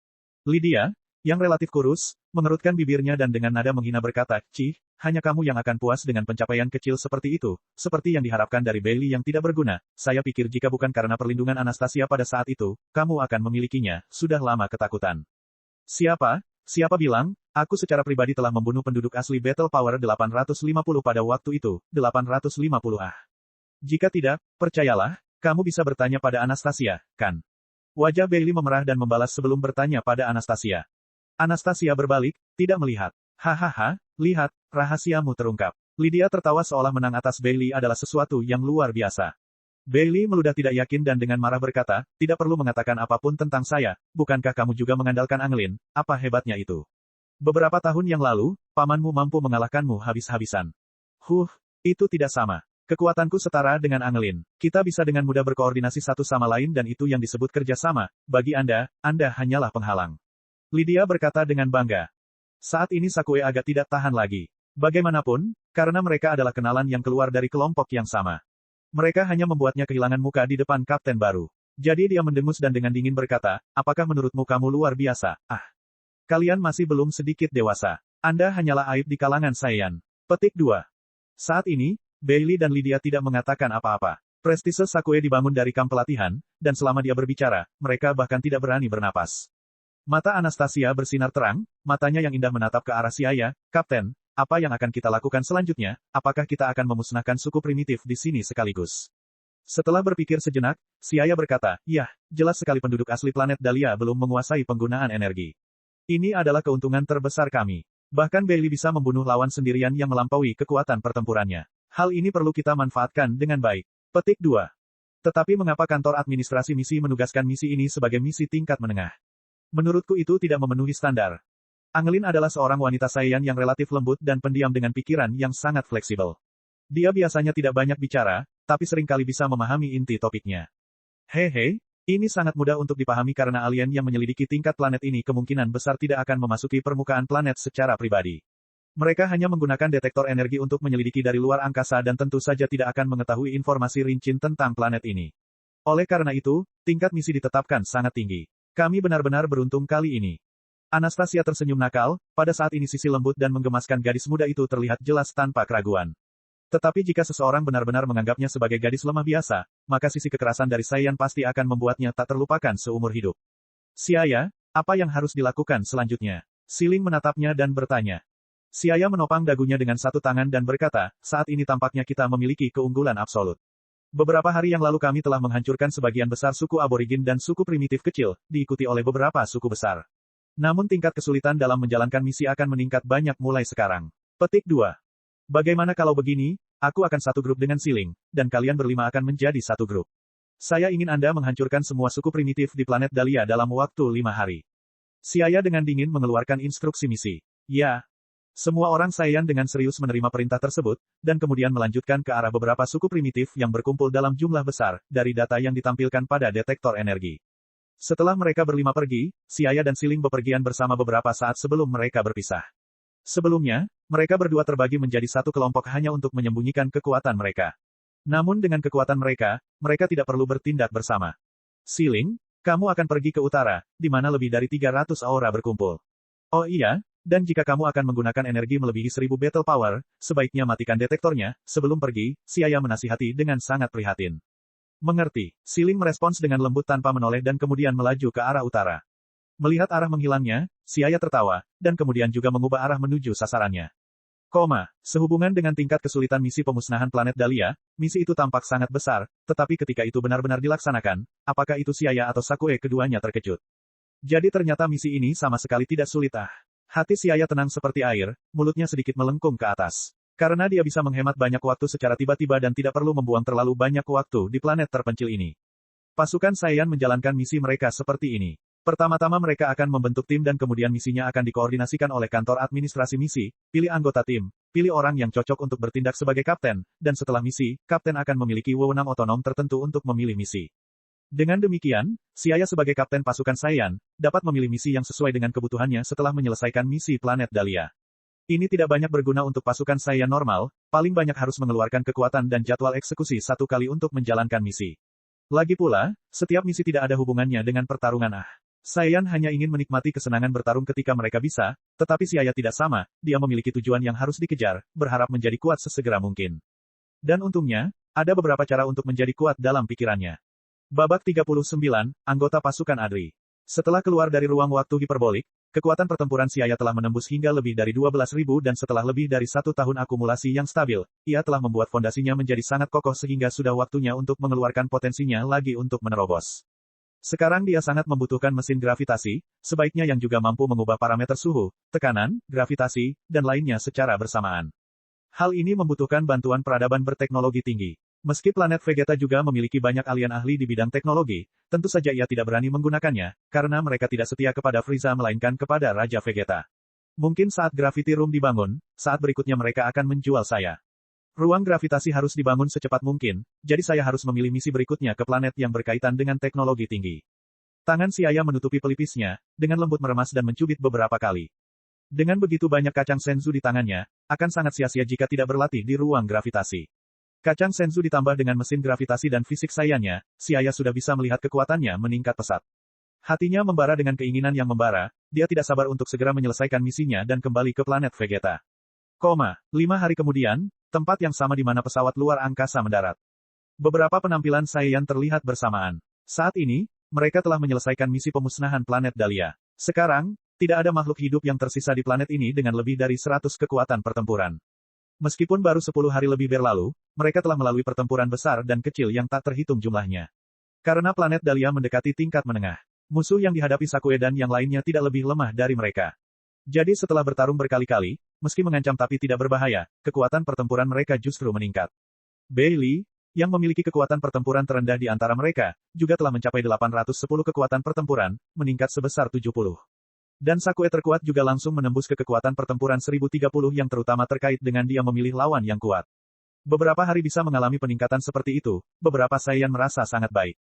Lydia, yang relatif kurus, mengerutkan bibirnya dan dengan nada menghina berkata, "Cih, hanya kamu yang akan puas dengan pencapaian kecil seperti itu, seperti yang diharapkan dari Bailey yang tidak berguna. Saya pikir jika bukan karena perlindungan Anastasia pada saat itu, kamu akan memilikinya, sudah lama ketakutan." Siapa bilang, aku secara pribadi telah membunuh penduduk asli Battle Power 850 pada waktu itu, 850 ah. Jika tidak, percayalah, kamu bisa bertanya pada Anastasia, kan? Wajah Bailey memerah dan membalas sebelum bertanya pada Anastasia. Anastasia berbalik, tidak melihat. Hahaha, lihat, rahasiamu terungkap. Lydia tertawa seolah menang atas Bailey adalah sesuatu yang luar biasa. Bailey meludah tidak yakin dan dengan marah berkata, tidak perlu mengatakan apapun tentang saya, bukankah kamu juga mengandalkan Angelin, apa hebatnya itu? Beberapa tahun yang lalu, pamanmu mampu mengalahkanmu habis-habisan. Itu tidak sama. Kekuatanku setara dengan Angelin. Kita bisa dengan mudah berkoordinasi satu sama lain dan itu yang disebut kerjasama. Bagi Anda hanyalah penghalang. Lydia berkata dengan bangga. Saat ini Sakue agak tidak tahan lagi. Bagaimanapun, karena mereka adalah kenalan yang keluar dari kelompok yang sama. Mereka hanya membuatnya kehilangan muka di depan kapten baru. Jadi dia mendengus dan dengan dingin berkata, apakah menurutmu kamu luar biasa? Kalian masih belum sedikit dewasa. Anda hanyalah aib di kalangan Saiyan. Petik 2. Saat ini, Bailey dan Lydia tidak mengatakan apa-apa. Prestise Sakue dibangun dari kamp pelatihan, dan selama dia berbicara, mereka bahkan tidak berani bernapas. Mata Anastasia bersinar terang, matanya yang indah menatap ke arah Siaya, Kapten, apa yang akan kita lakukan selanjutnya, apakah kita akan memusnahkan suku primitif di sini sekaligus? Setelah berpikir sejenak, Siaya berkata, yah, jelas sekali penduduk asli planet Dahlia belum menguasai penggunaan energi. Ini adalah keuntungan terbesar kami. Bahkan Bailey bisa membunuh lawan sendirian yang melampaui kekuatan pertempurannya. Hal ini perlu kita manfaatkan dengan baik. Petik 2. Tetapi mengapa kantor administrasi misi menugaskan misi ini sebagai misi tingkat menengah? Menurutku itu tidak memenuhi standar. Angelin adalah seorang wanita Saiyan yang relatif lembut dan pendiam dengan pikiran yang sangat fleksibel. Dia biasanya tidak banyak bicara, tapi seringkali bisa memahami inti topiknya. Hehe, ini sangat mudah untuk dipahami karena alien yang menyelidiki tingkat planet ini kemungkinan besar tidak akan memasuki permukaan planet secara pribadi. Mereka hanya menggunakan detektor energi untuk menyelidiki dari luar angkasa dan tentu saja tidak akan mengetahui informasi rinci tentang planet ini. Oleh karena itu, tingkat misi ditetapkan sangat tinggi. Kami benar-benar beruntung kali ini. Anastasia tersenyum nakal, pada saat ini sisi lembut dan menggemaskan gadis muda itu terlihat jelas tanpa keraguan. Tetapi jika seseorang benar-benar menganggapnya sebagai gadis lemah biasa, maka sisi kekerasan dari Saiyan pasti akan membuatnya tak terlupakan seumur hidup. Siaya, apa yang harus dilakukan selanjutnya? Siling menatapnya dan bertanya. Siaya menopang dagunya dengan satu tangan dan berkata, saat ini tampaknya kita memiliki keunggulan absolut. Beberapa hari yang lalu kami telah menghancurkan sebagian besar suku aborigin dan suku primitif kecil, diikuti oleh beberapa suku besar. Namun tingkat kesulitan dalam menjalankan misi akan meningkat banyak mulai sekarang. Petik 2. Bagaimana kalau begini, aku akan satu grup dengan Siling, dan kalian berlima akan menjadi satu grup. Saya ingin Anda menghancurkan semua suku primitif di planet Dahlia dalam waktu 5 hari. Siaya dengan dingin mengeluarkan instruksi misi. Ya. Semua orang Saiyan dengan serius menerima perintah tersebut, dan kemudian melanjutkan ke arah beberapa suku primitif yang berkumpul dalam jumlah besar, dari data yang ditampilkan pada detektor energi. Setelah mereka berlima pergi, Siaya dan Siling bepergian bersama beberapa saat sebelum mereka berpisah. Sebelumnya, mereka berdua terbagi menjadi satu kelompok hanya untuk menyembunyikan kekuatan mereka. Namun dengan kekuatan mereka, mereka tidak perlu bertindak bersama. Siling, kamu akan pergi ke utara, di mana lebih dari 300 aura berkumpul. Oh iya, dan jika kamu akan menggunakan energi melebihi 1000 battle power, sebaiknya matikan detektornya. Sebelum pergi, Siaya menasihati dengan sangat prihatin. Mengerti, Siling merespons dengan lembut tanpa menoleh dan kemudian melaju ke arah utara. Melihat arah menghilangnya, Siaya tertawa, dan kemudian juga mengubah arah menuju sasarannya. Sehubungan dengan tingkat kesulitan misi pemusnahan planet Dahlia, misi itu tampak sangat besar, tetapi ketika itu benar-benar dilaksanakan, apakah itu Siaya atau Sakue keduanya terkejut. Jadi ternyata misi ini sama sekali tidak sulit. Hati Siaya tenang seperti air, mulutnya sedikit melengkung ke atas. Karena dia bisa menghemat banyak waktu secara tiba-tiba dan tidak perlu membuang terlalu banyak waktu di planet terpencil ini. Pasukan Saiyan menjalankan misi mereka seperti ini. Pertama-tama mereka akan membentuk tim dan kemudian misinya akan dikoordinasikan oleh kantor administrasi misi, pilih anggota tim, pilih orang yang cocok untuk bertindak sebagai kapten, dan setelah misi, kapten akan memiliki wewenang otonom tertentu untuk memilih misi. Dengan demikian, Siaya sebagai kapten pasukan Saiyan, dapat memilih misi yang sesuai dengan kebutuhannya setelah menyelesaikan misi planet Dahlia. Ini tidak banyak berguna untuk pasukan Saiyan normal, paling banyak harus mengeluarkan kekuatan dan jadwal eksekusi satu kali untuk menjalankan misi. Lagi pula, setiap misi tidak ada hubungannya dengan pertarungan. Saiyan hanya ingin menikmati kesenangan bertarung ketika mereka bisa, tetapi Siaya tidak sama, dia memiliki tujuan yang harus dikejar, berharap menjadi kuat sesegera mungkin. Dan untungnya, ada beberapa cara untuk menjadi kuat dalam pikirannya. Babak 39, anggota pasukan Adri. Setelah keluar dari ruang waktu hiperbolik, kekuatan pertempuran Siaya telah menembus hingga lebih dari 12.000 dan setelah lebih dari 1 tahun akumulasi yang stabil, ia telah membuat fondasinya menjadi sangat kokoh sehingga sudah waktunya untuk mengeluarkan potensinya lagi untuk menerobos. Sekarang dia sangat membutuhkan mesin gravitasi, sebaiknya yang juga mampu mengubah parameter suhu, tekanan, gravitasi, dan lainnya secara bersamaan. Hal ini membutuhkan bantuan peradaban berteknologi tinggi. Meski planet Vegeta juga memiliki banyak alien ahli di bidang teknologi, tentu saja ia tidak berani menggunakannya, karena mereka tidak setia kepada Frieza melainkan kepada Raja Vegeta. Mungkin saat Gravity Room dibangun, saat berikutnya mereka akan menjual saya. Ruang gravitasi harus dibangun secepat mungkin, jadi saya harus memilih misi berikutnya ke planet yang berkaitan dengan teknologi tinggi. Tangan Siaya menutupi pelipisnya, dengan lembut meremas dan mencubit beberapa kali. Dengan begitu banyak kacang senzu di tangannya, akan sangat sia-sia jika tidak berlatih di ruang gravitasi. Kacang senzu ditambah dengan mesin gravitasi dan fisik Saiyan-nya, Siaya sudah bisa melihat kekuatannya meningkat pesat. Hatinya membara dengan keinginan yang membara, dia tidak sabar untuk segera menyelesaikan misinya dan kembali ke planet Vegeta. 5 hari kemudian, tempat yang sama di mana pesawat luar angkasa mendarat. Beberapa penampilan Saiyan terlihat bersamaan. Saat ini, mereka telah menyelesaikan misi pemusnahan planet Dahlia. Sekarang, tidak ada makhluk hidup yang tersisa di planet ini dengan lebih dari 100 kekuatan pertempuran. Meskipun baru 10 hari lebih berlalu, mereka telah melalui pertempuran besar dan kecil yang tak terhitung jumlahnya. Karena planet Dahlia mendekati tingkat menengah, musuh yang dihadapi Sakue dan yang lainnya tidak lebih lemah dari mereka. Jadi setelah bertarung berkali-kali, meski mengancam tapi tidak berbahaya, kekuatan pertempuran mereka justru meningkat. Bailey, yang memiliki kekuatan pertempuran terendah di antara mereka, juga telah mencapai 810 kekuatan pertempuran, meningkat sebesar 70. Dan Sakue terkuat juga langsung menembus ke kekuatan pertempuran 1030 yang terutama terkait dengan dia memilih lawan yang kuat. Beberapa hari bisa mengalami peningkatan seperti itu, beberapa Saiyan merasa sangat baik.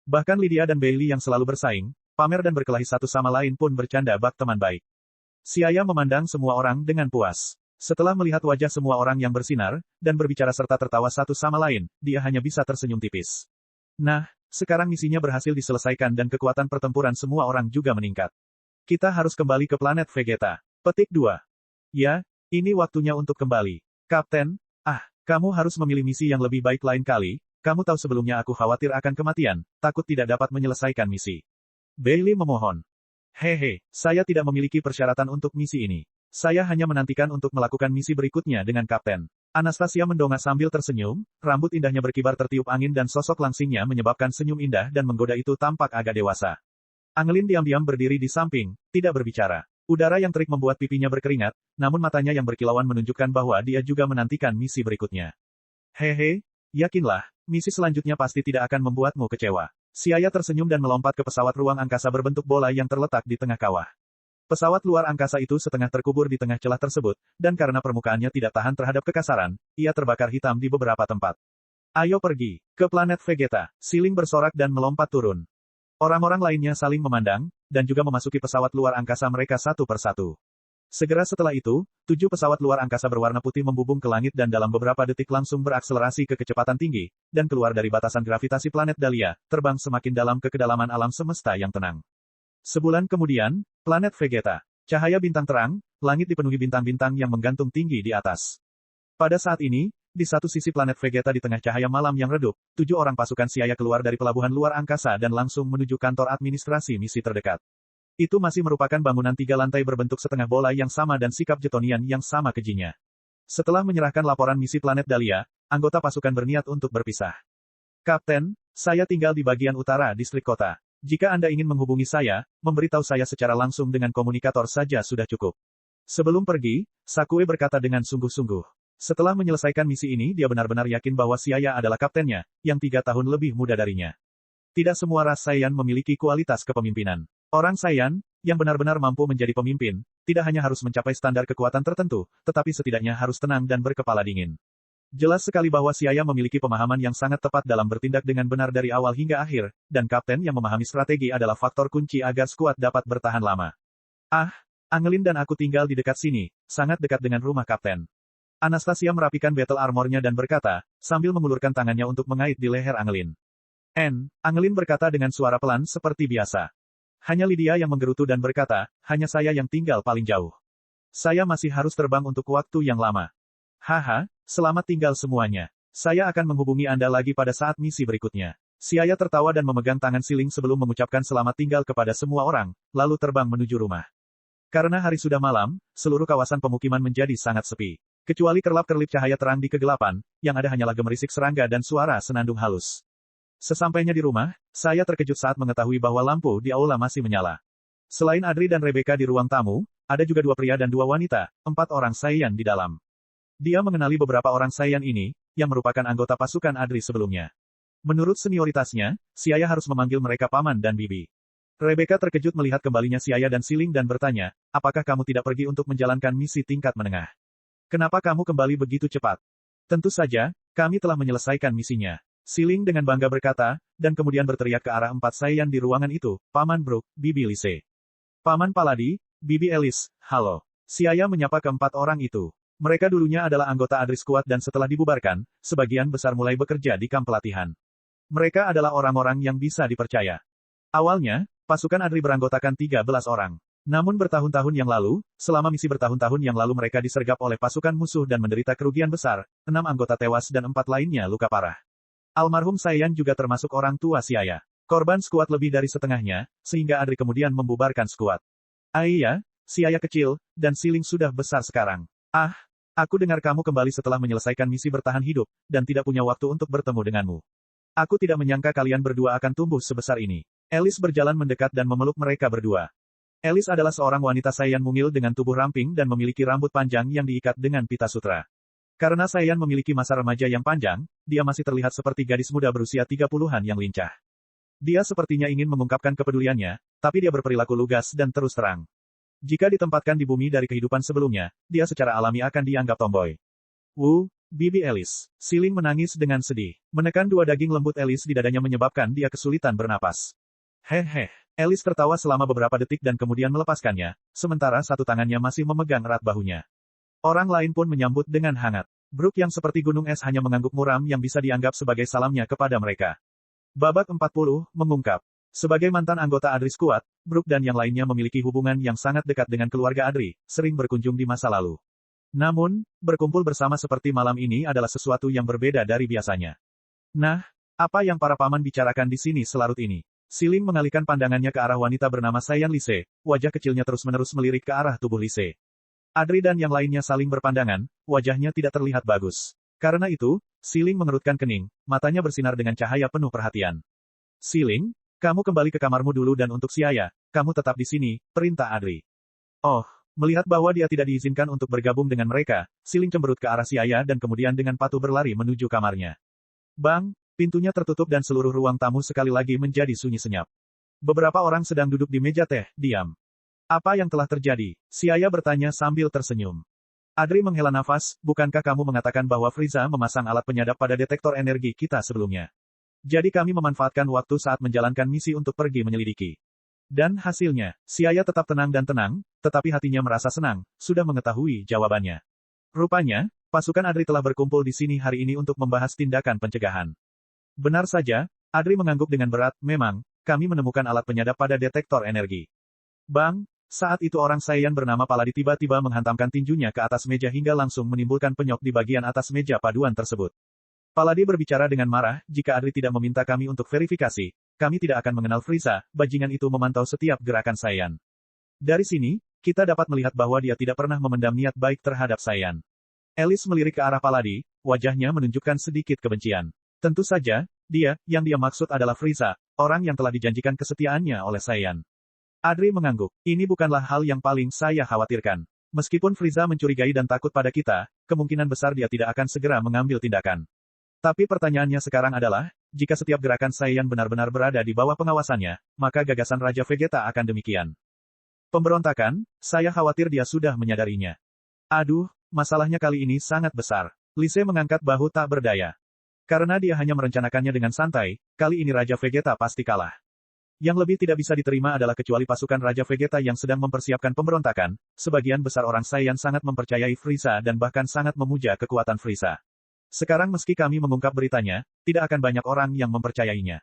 Bahkan Lydia dan Bailey yang selalu bersaing, pamer dan berkelahi satu sama lain pun bercanda bak teman baik. Siaya memandang semua orang dengan puas. Setelah melihat wajah semua orang yang bersinar, dan berbicara serta tertawa satu sama lain, dia hanya bisa tersenyum tipis. Nah, sekarang misinya berhasil diselesaikan dan kekuatan pertempuran semua orang juga meningkat. Kita harus kembali ke planet Vegeta. Petik 2. Ya, ini waktunya untuk kembali. Kapten, kamu harus memilih misi yang lebih baik lain kali, kamu tahu sebelumnya aku khawatir akan kematian, takut tidak dapat menyelesaikan misi. Bailey memohon. Hehe, saya tidak memiliki persyaratan untuk misi ini. Saya hanya menantikan untuk melakukan misi berikutnya dengan Kapten. Anastasia mendongak sambil tersenyum, rambut indahnya berkibar tertiup angin dan sosok langsingnya menyebabkan senyum indah dan menggoda itu tampak agak dewasa. Angelin diam-diam berdiri di samping, tidak berbicara. Udara yang terik membuat pipinya berkeringat, namun matanya yang berkilauan menunjukkan bahwa dia juga menantikan misi berikutnya. Hehe, yakinlah, misi selanjutnya pasti tidak akan membuatmu kecewa. Siaya tersenyum dan melompat ke pesawat ruang angkasa berbentuk bola yang terletak di tengah kawah. Pesawat luar angkasa itu setengah terkubur di tengah celah tersebut, dan karena permukaannya tidak tahan terhadap kekasaran, ia terbakar hitam di beberapa tempat. Ayo pergi, ke planet Vegeta, Siling bersorak dan melompat turun. Orang-orang lainnya saling memandang, dan juga memasuki pesawat luar angkasa mereka satu persatu. Segera setelah itu, 7 pesawat luar angkasa berwarna putih membubung ke langit dan dalam beberapa detik langsung berakselerasi ke kecepatan tinggi, dan keluar dari batasan gravitasi planet Dahlia, terbang semakin dalam ke kedalaman alam semesta yang tenang. Sebulan kemudian, planet Vegeta. Cahaya bintang terang, langit dipenuhi bintang-bintang yang menggantung tinggi di atas. Pada saat ini, di satu sisi planet Vegeta di tengah cahaya malam yang redup, 7 orang pasukan Siaya keluar dari pelabuhan luar angkasa dan langsung menuju kantor administrasi misi terdekat. Itu masih merupakan bangunan 3 lantai berbentuk setengah bola yang sama dan sikap Jetonian yang sama kejinya. Setelah menyerahkan laporan misi planet Dahlia, anggota pasukan berniat untuk berpisah. Kapten, saya tinggal di bagian utara distrik kota. Jika Anda ingin menghubungi saya, memberitahu saya secara langsung dengan komunikator saja sudah cukup. Sebelum pergi, Sakue berkata dengan sungguh-sungguh. Setelah menyelesaikan misi ini dia benar-benar yakin bahwa Siaya adalah kaptennya, yang 3 tahun lebih muda darinya. Tidak semua ras Saiyan memiliki kualitas kepemimpinan. Orang Saiyan, yang benar-benar mampu menjadi pemimpin, tidak hanya harus mencapai standar kekuatan tertentu, tetapi setidaknya harus tenang dan berkepala dingin. Jelas sekali bahwa Siaya memiliki pemahaman yang sangat tepat dalam bertindak dengan benar dari awal hingga akhir, dan kapten yang memahami strategi adalah faktor kunci agar skuad dapat bertahan lama. Ah, Angelin dan aku tinggal di dekat sini, sangat dekat dengan rumah kapten. Anastasia merapikan battle armornya dan berkata, sambil mengulurkan tangannya untuk mengait di leher Angelin. Angelin berkata dengan suara pelan seperti biasa. Hanya Lydia yang menggerutu dan berkata, hanya saya yang tinggal paling jauh. Saya masih harus terbang untuk waktu yang lama. Haha, selamat tinggal semuanya. Saya akan menghubungi Anda lagi pada saat misi berikutnya. Siaya tertawa dan memegang tangan Siling sebelum mengucapkan selamat tinggal kepada semua orang, lalu terbang menuju rumah. Karena hari sudah malam, seluruh kawasan pemukiman menjadi sangat sepi. Kecuali kerlap-kerlip cahaya terang di kegelapan, yang ada hanyalah gemerisik serangga dan suara senandung halus. Sesampainya di rumah, saya terkejut saat mengetahui bahwa lampu di aula masih menyala. Selain Adri dan Rebecca di ruang tamu, ada juga 2 pria dan 2 wanita, 4 orang Saiyan di dalam. Dia mengenali beberapa orang Saiyan ini, yang merupakan anggota pasukan Adri sebelumnya. Menurut senioritasnya, Siaya harus memanggil mereka paman dan bibi. Rebecca terkejut melihat kembalinya Siaya dan Siling dan bertanya, apakah kamu tidak pergi untuk menjalankan misi tingkat menengah? Kenapa kamu kembali begitu cepat? Tentu saja, kami telah menyelesaikan misinya. Siling dengan bangga berkata, dan kemudian berteriak ke arah 4 Saiyan di ruangan itu, Paman Brook, Bibi Lise. Paman Paladi, Bibi Alice, halo. Siaya menyapa ke-4 orang itu. Mereka dulunya adalah anggota Adri Squad dan setelah dibubarkan, sebagian besar mulai bekerja di kamp pelatihan. Mereka adalah orang-orang yang bisa dipercaya. Awalnya, pasukan Adri beranggotakan 13 orang. Namun bertahun-tahun yang lalu, selama misi bertahun-tahun yang lalu mereka disergap oleh pasukan musuh dan menderita kerugian besar, 6 anggota tewas dan 4 lainnya luka parah. Almarhum Saiyan juga termasuk orang tua Siaya. Korban skuad lebih dari setengahnya, sehingga Adri kemudian membubarkan skuad. Iya, Siaya kecil, dan Siling sudah besar sekarang. Ah, aku dengar kamu kembali setelah menyelesaikan misi bertahan hidup, dan tidak punya waktu untuk bertemu denganmu. Aku tidak menyangka kalian berdua akan tumbuh sebesar ini. Alice berjalan mendekat dan memeluk mereka berdua. Alice adalah seorang wanita Saiyan mungil dengan tubuh ramping dan memiliki rambut panjang yang diikat dengan pita sutra. Karena Saiyan memiliki masa remaja yang panjang, dia masih terlihat seperti gadis muda berusia 30-an yang lincah. Dia sepertinya ingin mengungkapkan kepeduliannya, tapi dia berperilaku lugas dan terus terang. Jika ditempatkan di bumi dari kehidupan sebelumnya, dia secara alami akan dianggap tomboy. Bibi Alice. Siling menangis dengan sedih. Menekan 2 daging lembut Alice di dadanya menyebabkan dia kesulitan bernapas. Hehe. Alice tertawa selama beberapa detik dan kemudian melepaskannya, sementara satu tangannya masih memegang erat bahunya. Orang lain pun menyambut dengan hangat. Brook yang seperti gunung es hanya mengangguk muram yang bisa dianggap sebagai salamnya kepada mereka. Babak 40, mengungkap. Sebagai mantan anggota Adri Squad, Brook dan yang lainnya memiliki hubungan yang sangat dekat dengan keluarga Adri, sering berkunjung di masa lalu. Namun, berkumpul bersama seperti malam ini adalah sesuatu yang berbeda dari biasanya. Nah, apa yang para paman bicarakan di sini selarut ini? Siling mengalihkan pandangannya ke arah wanita bernama Saiyan Lise, wajah kecilnya terus-menerus melirik ke arah tubuh Lise. Adri dan yang lainnya saling berpandangan, wajahnya tidak terlihat bagus. Karena itu, Siling mengerutkan kening, matanya bersinar dengan cahaya penuh perhatian. Siling, kamu kembali ke kamarmu dulu dan untuk Siaya, kamu tetap di sini, perintah Adri. Oh, melihat bahwa dia tidak diizinkan untuk bergabung dengan mereka, Siling cemberut ke arah Siaya dan kemudian dengan patuh berlari menuju kamarnya. Bang, pintunya tertutup dan seluruh ruang tamu sekali lagi menjadi sunyi senyap. Beberapa orang sedang duduk di meja teh, diam. Apa yang telah terjadi? Siaya bertanya sambil tersenyum. Adri menghela nafas, bukankah kamu mengatakan bahwa Frieza memasang alat penyadap pada detektor energi kita sebelumnya? Jadi kami memanfaatkan waktu saat menjalankan misi untuk pergi menyelidiki. Dan hasilnya, Siaya tetap tenang dan tenang, tetapi hatinya merasa senang, sudah mengetahui jawabannya. Rupanya, pasukan Adri telah berkumpul di sini hari ini untuk membahas tindakan pencegahan. Benar saja, Adri mengangguk dengan berat, memang, kami menemukan alat penyadap pada detektor energi. Bang, saat itu orang Saiyan bernama Paladi tiba-tiba menghantamkan tinjunya ke atas meja hingga langsung menimbulkan penyok di bagian atas meja paduan tersebut. Paladi berbicara dengan marah, jika Adri tidak meminta kami untuk verifikasi, kami tidak akan mengenal Frieza, bajingan itu memantau setiap gerakan Saiyan. Dari sini, kita dapat melihat bahwa dia tidak pernah memendam niat baik terhadap Saiyan. Alice melirik ke arah Paladi, wajahnya menunjukkan sedikit kebencian. Tentu saja, yang dia maksud adalah Frieza, orang yang telah dijanjikan kesetiaannya oleh Saiyan. Adri mengangguk, ini bukanlah hal yang paling saya khawatirkan. Meskipun Frieza mencurigai dan takut pada kita, kemungkinan besar dia tidak akan segera mengambil tindakan. Tapi pertanyaannya sekarang adalah, jika setiap gerakan Saiyan benar-benar berada di bawah pengawasannya, maka gagasan Raja Vegeta akan demikian. Pemberontakan, saya khawatir dia sudah menyadarinya. Aduh, masalahnya kali ini sangat besar. Lise mengangkat bahu tak berdaya. Karena dia hanya merencanakannya dengan santai, kali ini Raja Vegeta pasti kalah. Yang lebih tidak bisa diterima adalah kecuali pasukan Raja Vegeta yang sedang mempersiapkan pemberontakan, sebagian besar orang Saiyan sangat mempercayai Frieza dan bahkan sangat memuja kekuatan Frieza. Sekarang meski kami mengungkap beritanya, tidak akan banyak orang yang mempercayainya.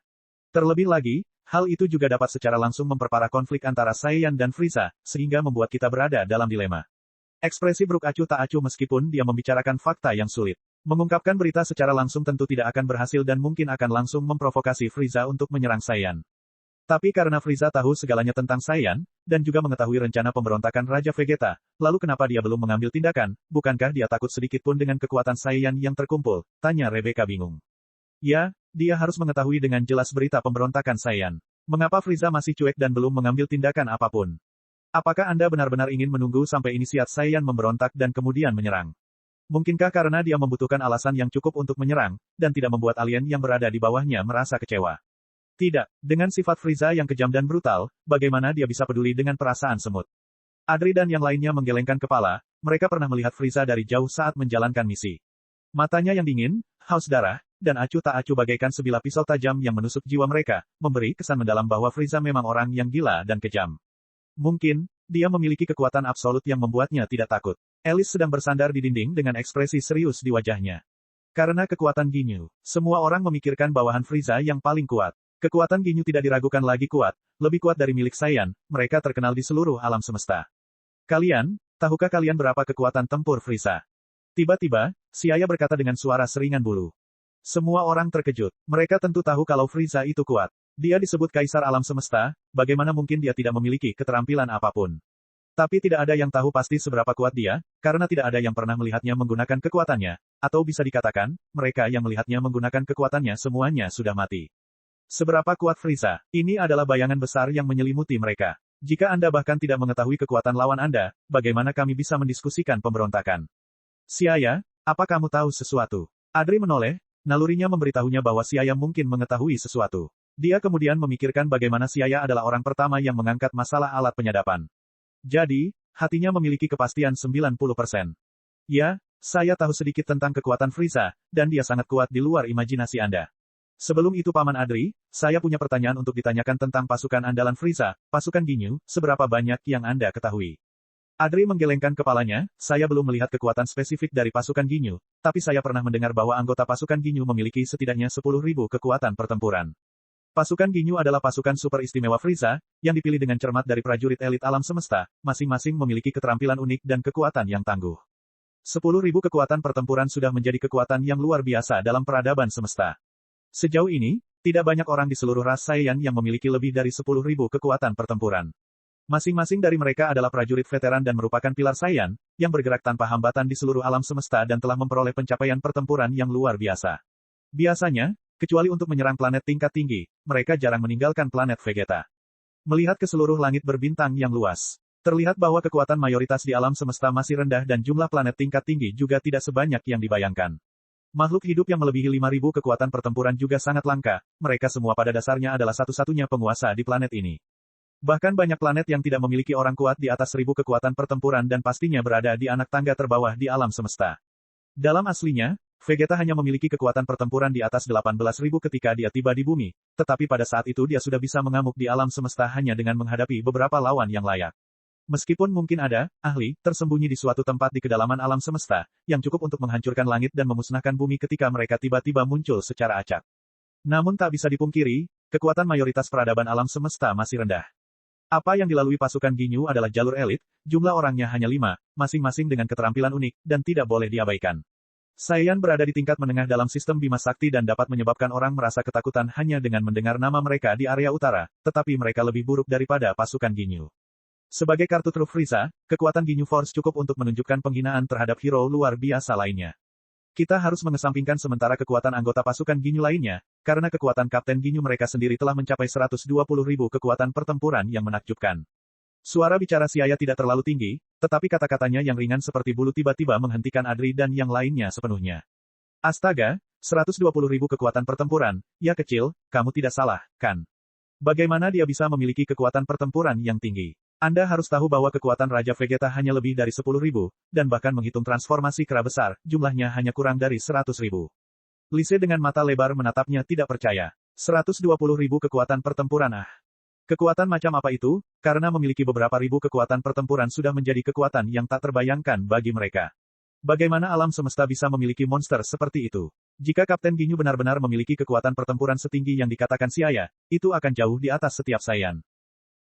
Terlebih lagi, hal itu juga dapat secara langsung memperparah konflik antara Saiyan dan Frieza, sehingga membuat kita berada dalam dilema. Ekspresi Brook acuh tak acuh meskipun dia membicarakan fakta yang sulit. Mengungkapkan berita secara langsung tentu tidak akan berhasil dan mungkin akan langsung memprovokasi Frieza untuk menyerang Saiyan. Tapi karena Frieza tahu segalanya tentang Saiyan, dan juga mengetahui rencana pemberontakan Raja Vegeta, lalu kenapa dia belum mengambil tindakan, bukankah dia takut sedikit pun dengan kekuatan Saiyan yang terkumpul? Tanya Rebecca bingung. Ya, dia harus mengetahui dengan jelas berita pemberontakan Saiyan. Mengapa Frieza masih cuek dan belum mengambil tindakan apapun? Apakah Anda benar-benar ingin menunggu sampai inisiat Saiyan memberontak dan kemudian menyerang? Mungkinkah karena dia membutuhkan alasan yang cukup untuk menyerang, dan tidak membuat alien yang berada di bawahnya merasa kecewa? Tidak, dengan sifat Frieza yang kejam dan brutal, bagaimana dia bisa peduli dengan perasaan semut? Adri dan yang lainnya menggelengkan kepala, mereka pernah melihat Frieza dari jauh saat menjalankan misi. Matanya yang dingin, haus darah, dan acuh tak acuh bagaikan sebilah pisau tajam yang menusuk jiwa mereka, memberi kesan mendalam bahwa Frieza memang orang yang gila dan kejam. Mungkin, dia memiliki kekuatan absolut yang membuatnya tidak takut. Alice sedang bersandar di dinding dengan ekspresi serius di wajahnya. Karena kekuatan Ginyu, semua orang memikirkan bawahan Frieza yang paling kuat. Kekuatan Ginyu tidak diragukan lagi kuat, lebih kuat dari milik Saiyan, mereka terkenal di seluruh alam semesta. Tahukah kalian berapa kekuatan tempur Frieza? Tiba-tiba, Siaya berkata dengan suara seringan bulu. Semua orang terkejut, mereka tentu tahu kalau Frieza itu kuat. Dia disebut Kaisar Alam Semesta, bagaimana mungkin dia tidak memiliki keterampilan apapun? Tapi tidak ada yang tahu pasti seberapa kuat dia, karena tidak ada yang pernah melihatnya menggunakan kekuatannya, atau bisa dikatakan, mereka yang melihatnya menggunakan kekuatannya semuanya sudah mati. Seberapa kuat Frieza? Ini adalah bayangan besar yang menyelimuti mereka. Jika Anda bahkan tidak mengetahui kekuatan lawan Anda, bagaimana kami bisa mendiskusikan pemberontakan? Siaya, apa kamu tahu sesuatu? Adri menoleh, nalurinya memberitahunya bahwa Siaya mungkin mengetahui sesuatu. Dia kemudian memikirkan bagaimana Siaya adalah orang pertama yang mengangkat masalah alat penyadapan. Jadi, hatinya memiliki kepastian 90%. Ya, saya tahu sedikit tentang kekuatan Frieza, dan dia sangat kuat di luar imajinasi Anda. Sebelum itu Paman Adri, saya punya pertanyaan untuk ditanyakan tentang pasukan andalan Frieza, pasukan Ginyu, seberapa banyak yang Anda ketahui? Adri menggelengkan kepalanya, saya belum melihat kekuatan spesifik dari pasukan Ginyu, tapi saya pernah mendengar bahwa anggota pasukan Ginyu memiliki setidaknya 10.000 kekuatan pertempuran. Pasukan Ginyu adalah pasukan super istimewa Frieza, yang dipilih dengan cermat dari prajurit elit alam semesta, masing-masing memiliki keterampilan unik dan kekuatan yang tangguh. 10.000 kekuatan pertempuran sudah menjadi kekuatan yang luar biasa dalam peradaban semesta. Sejauh ini, tidak banyak orang di seluruh ras Saiyan yang memiliki lebih dari 10.000 kekuatan pertempuran. Masing-masing dari mereka adalah prajurit veteran dan merupakan pilar Saiyan, yang bergerak tanpa hambatan di seluruh alam semesta dan telah memperoleh pencapaian pertempuran yang luar biasa. Biasanya, kecuali untuk menyerang planet tingkat tinggi, mereka jarang meninggalkan planet Vegeta. Melihat ke seluruh langit berbintang yang luas, terlihat bahwa kekuatan mayoritas di alam semesta masih rendah dan jumlah planet tingkat tinggi juga tidak sebanyak yang dibayangkan. Makhluk hidup yang melebihi 5.000 kekuatan pertempuran juga sangat langka, mereka semua pada dasarnya adalah satu-satunya penguasa di planet ini. Bahkan banyak planet yang tidak memiliki orang kuat di atas 1.000 kekuatan pertempuran dan pastinya berada di anak tangga terbawah di alam semesta. Dalam aslinya, Vegeta hanya memiliki kekuatan pertempuran di atas 18.000 ketika dia tiba di bumi, tetapi pada saat itu dia sudah bisa mengamuk di alam semesta hanya dengan menghadapi beberapa lawan yang layak. Meskipun mungkin ada ahli tersembunyi di suatu tempat di kedalaman alam semesta, yang cukup untuk menghancurkan langit dan memusnahkan bumi ketika mereka tiba-tiba muncul secara acak. Namun tak bisa dipungkiri, kekuatan mayoritas peradaban alam semesta masih rendah. Apa yang dilalui pasukan Ginyu adalah jalur elit, jumlah orangnya hanya 5, masing-masing dengan keterampilan unik, dan tidak boleh diabaikan. Saiyan berada di tingkat menengah dalam sistem Bima Sakti dan dapat menyebabkan orang merasa ketakutan hanya dengan mendengar nama mereka di area utara, tetapi mereka lebih buruk daripada pasukan Ginyu. Sebagai kartu truf Frieza, kekuatan Ginyu Force cukup untuk menunjukkan penghinaan terhadap hero luar biasa lainnya. Kita harus mengesampingkan sementara kekuatan anggota pasukan Ginyu lainnya, karena kekuatan Kapten Ginyu mereka sendiri telah mencapai 120.000 kekuatan pertempuran yang menakjubkan. Suara bicara Siaya tidak terlalu tinggi, tetapi kata-katanya yang ringan seperti bulu tiba-tiba menghentikan Adri dan yang lainnya sepenuhnya. Astaga, 120.000 kekuatan pertempuran, ya kecil, kamu tidak salah, kan? Bagaimana dia bisa memiliki kekuatan pertempuran yang tinggi? Anda harus tahu bahwa kekuatan Raja Vegeta hanya lebih dari 10.000, dan bahkan menghitung transformasi kera besar, jumlahnya hanya kurang dari 100.000. Lise dengan mata lebar menatapnya tidak percaya. 120.000 kekuatan pertempuran Kekuatan macam apa itu? Karena memiliki beberapa ribu kekuatan pertempuran sudah menjadi kekuatan yang tak terbayangkan bagi mereka. Bagaimana alam semesta bisa memiliki monster seperti itu? Jika Kapten Ginyu benar-benar memiliki kekuatan pertempuran setinggi yang dikatakan Siaya, itu akan jauh di atas setiap Saiyan.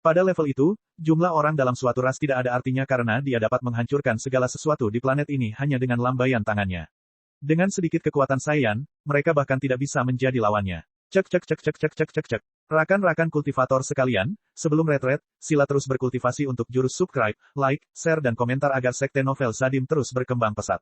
Pada level itu, jumlah orang dalam suatu ras tidak ada artinya karena dia dapat menghancurkan segala sesuatu di planet ini hanya dengan lambaian tangannya. Dengan sedikit kekuatan Saiyan, mereka bahkan tidak bisa menjadi lawannya. Cek cek cek cek cek cek cek cek. Rakan-rakan kultivator sekalian, sebelum retret, sila terus berkultivasi untuk jurus subscribe, like, share dan komentar agar sekte novel Sadim terus berkembang pesat.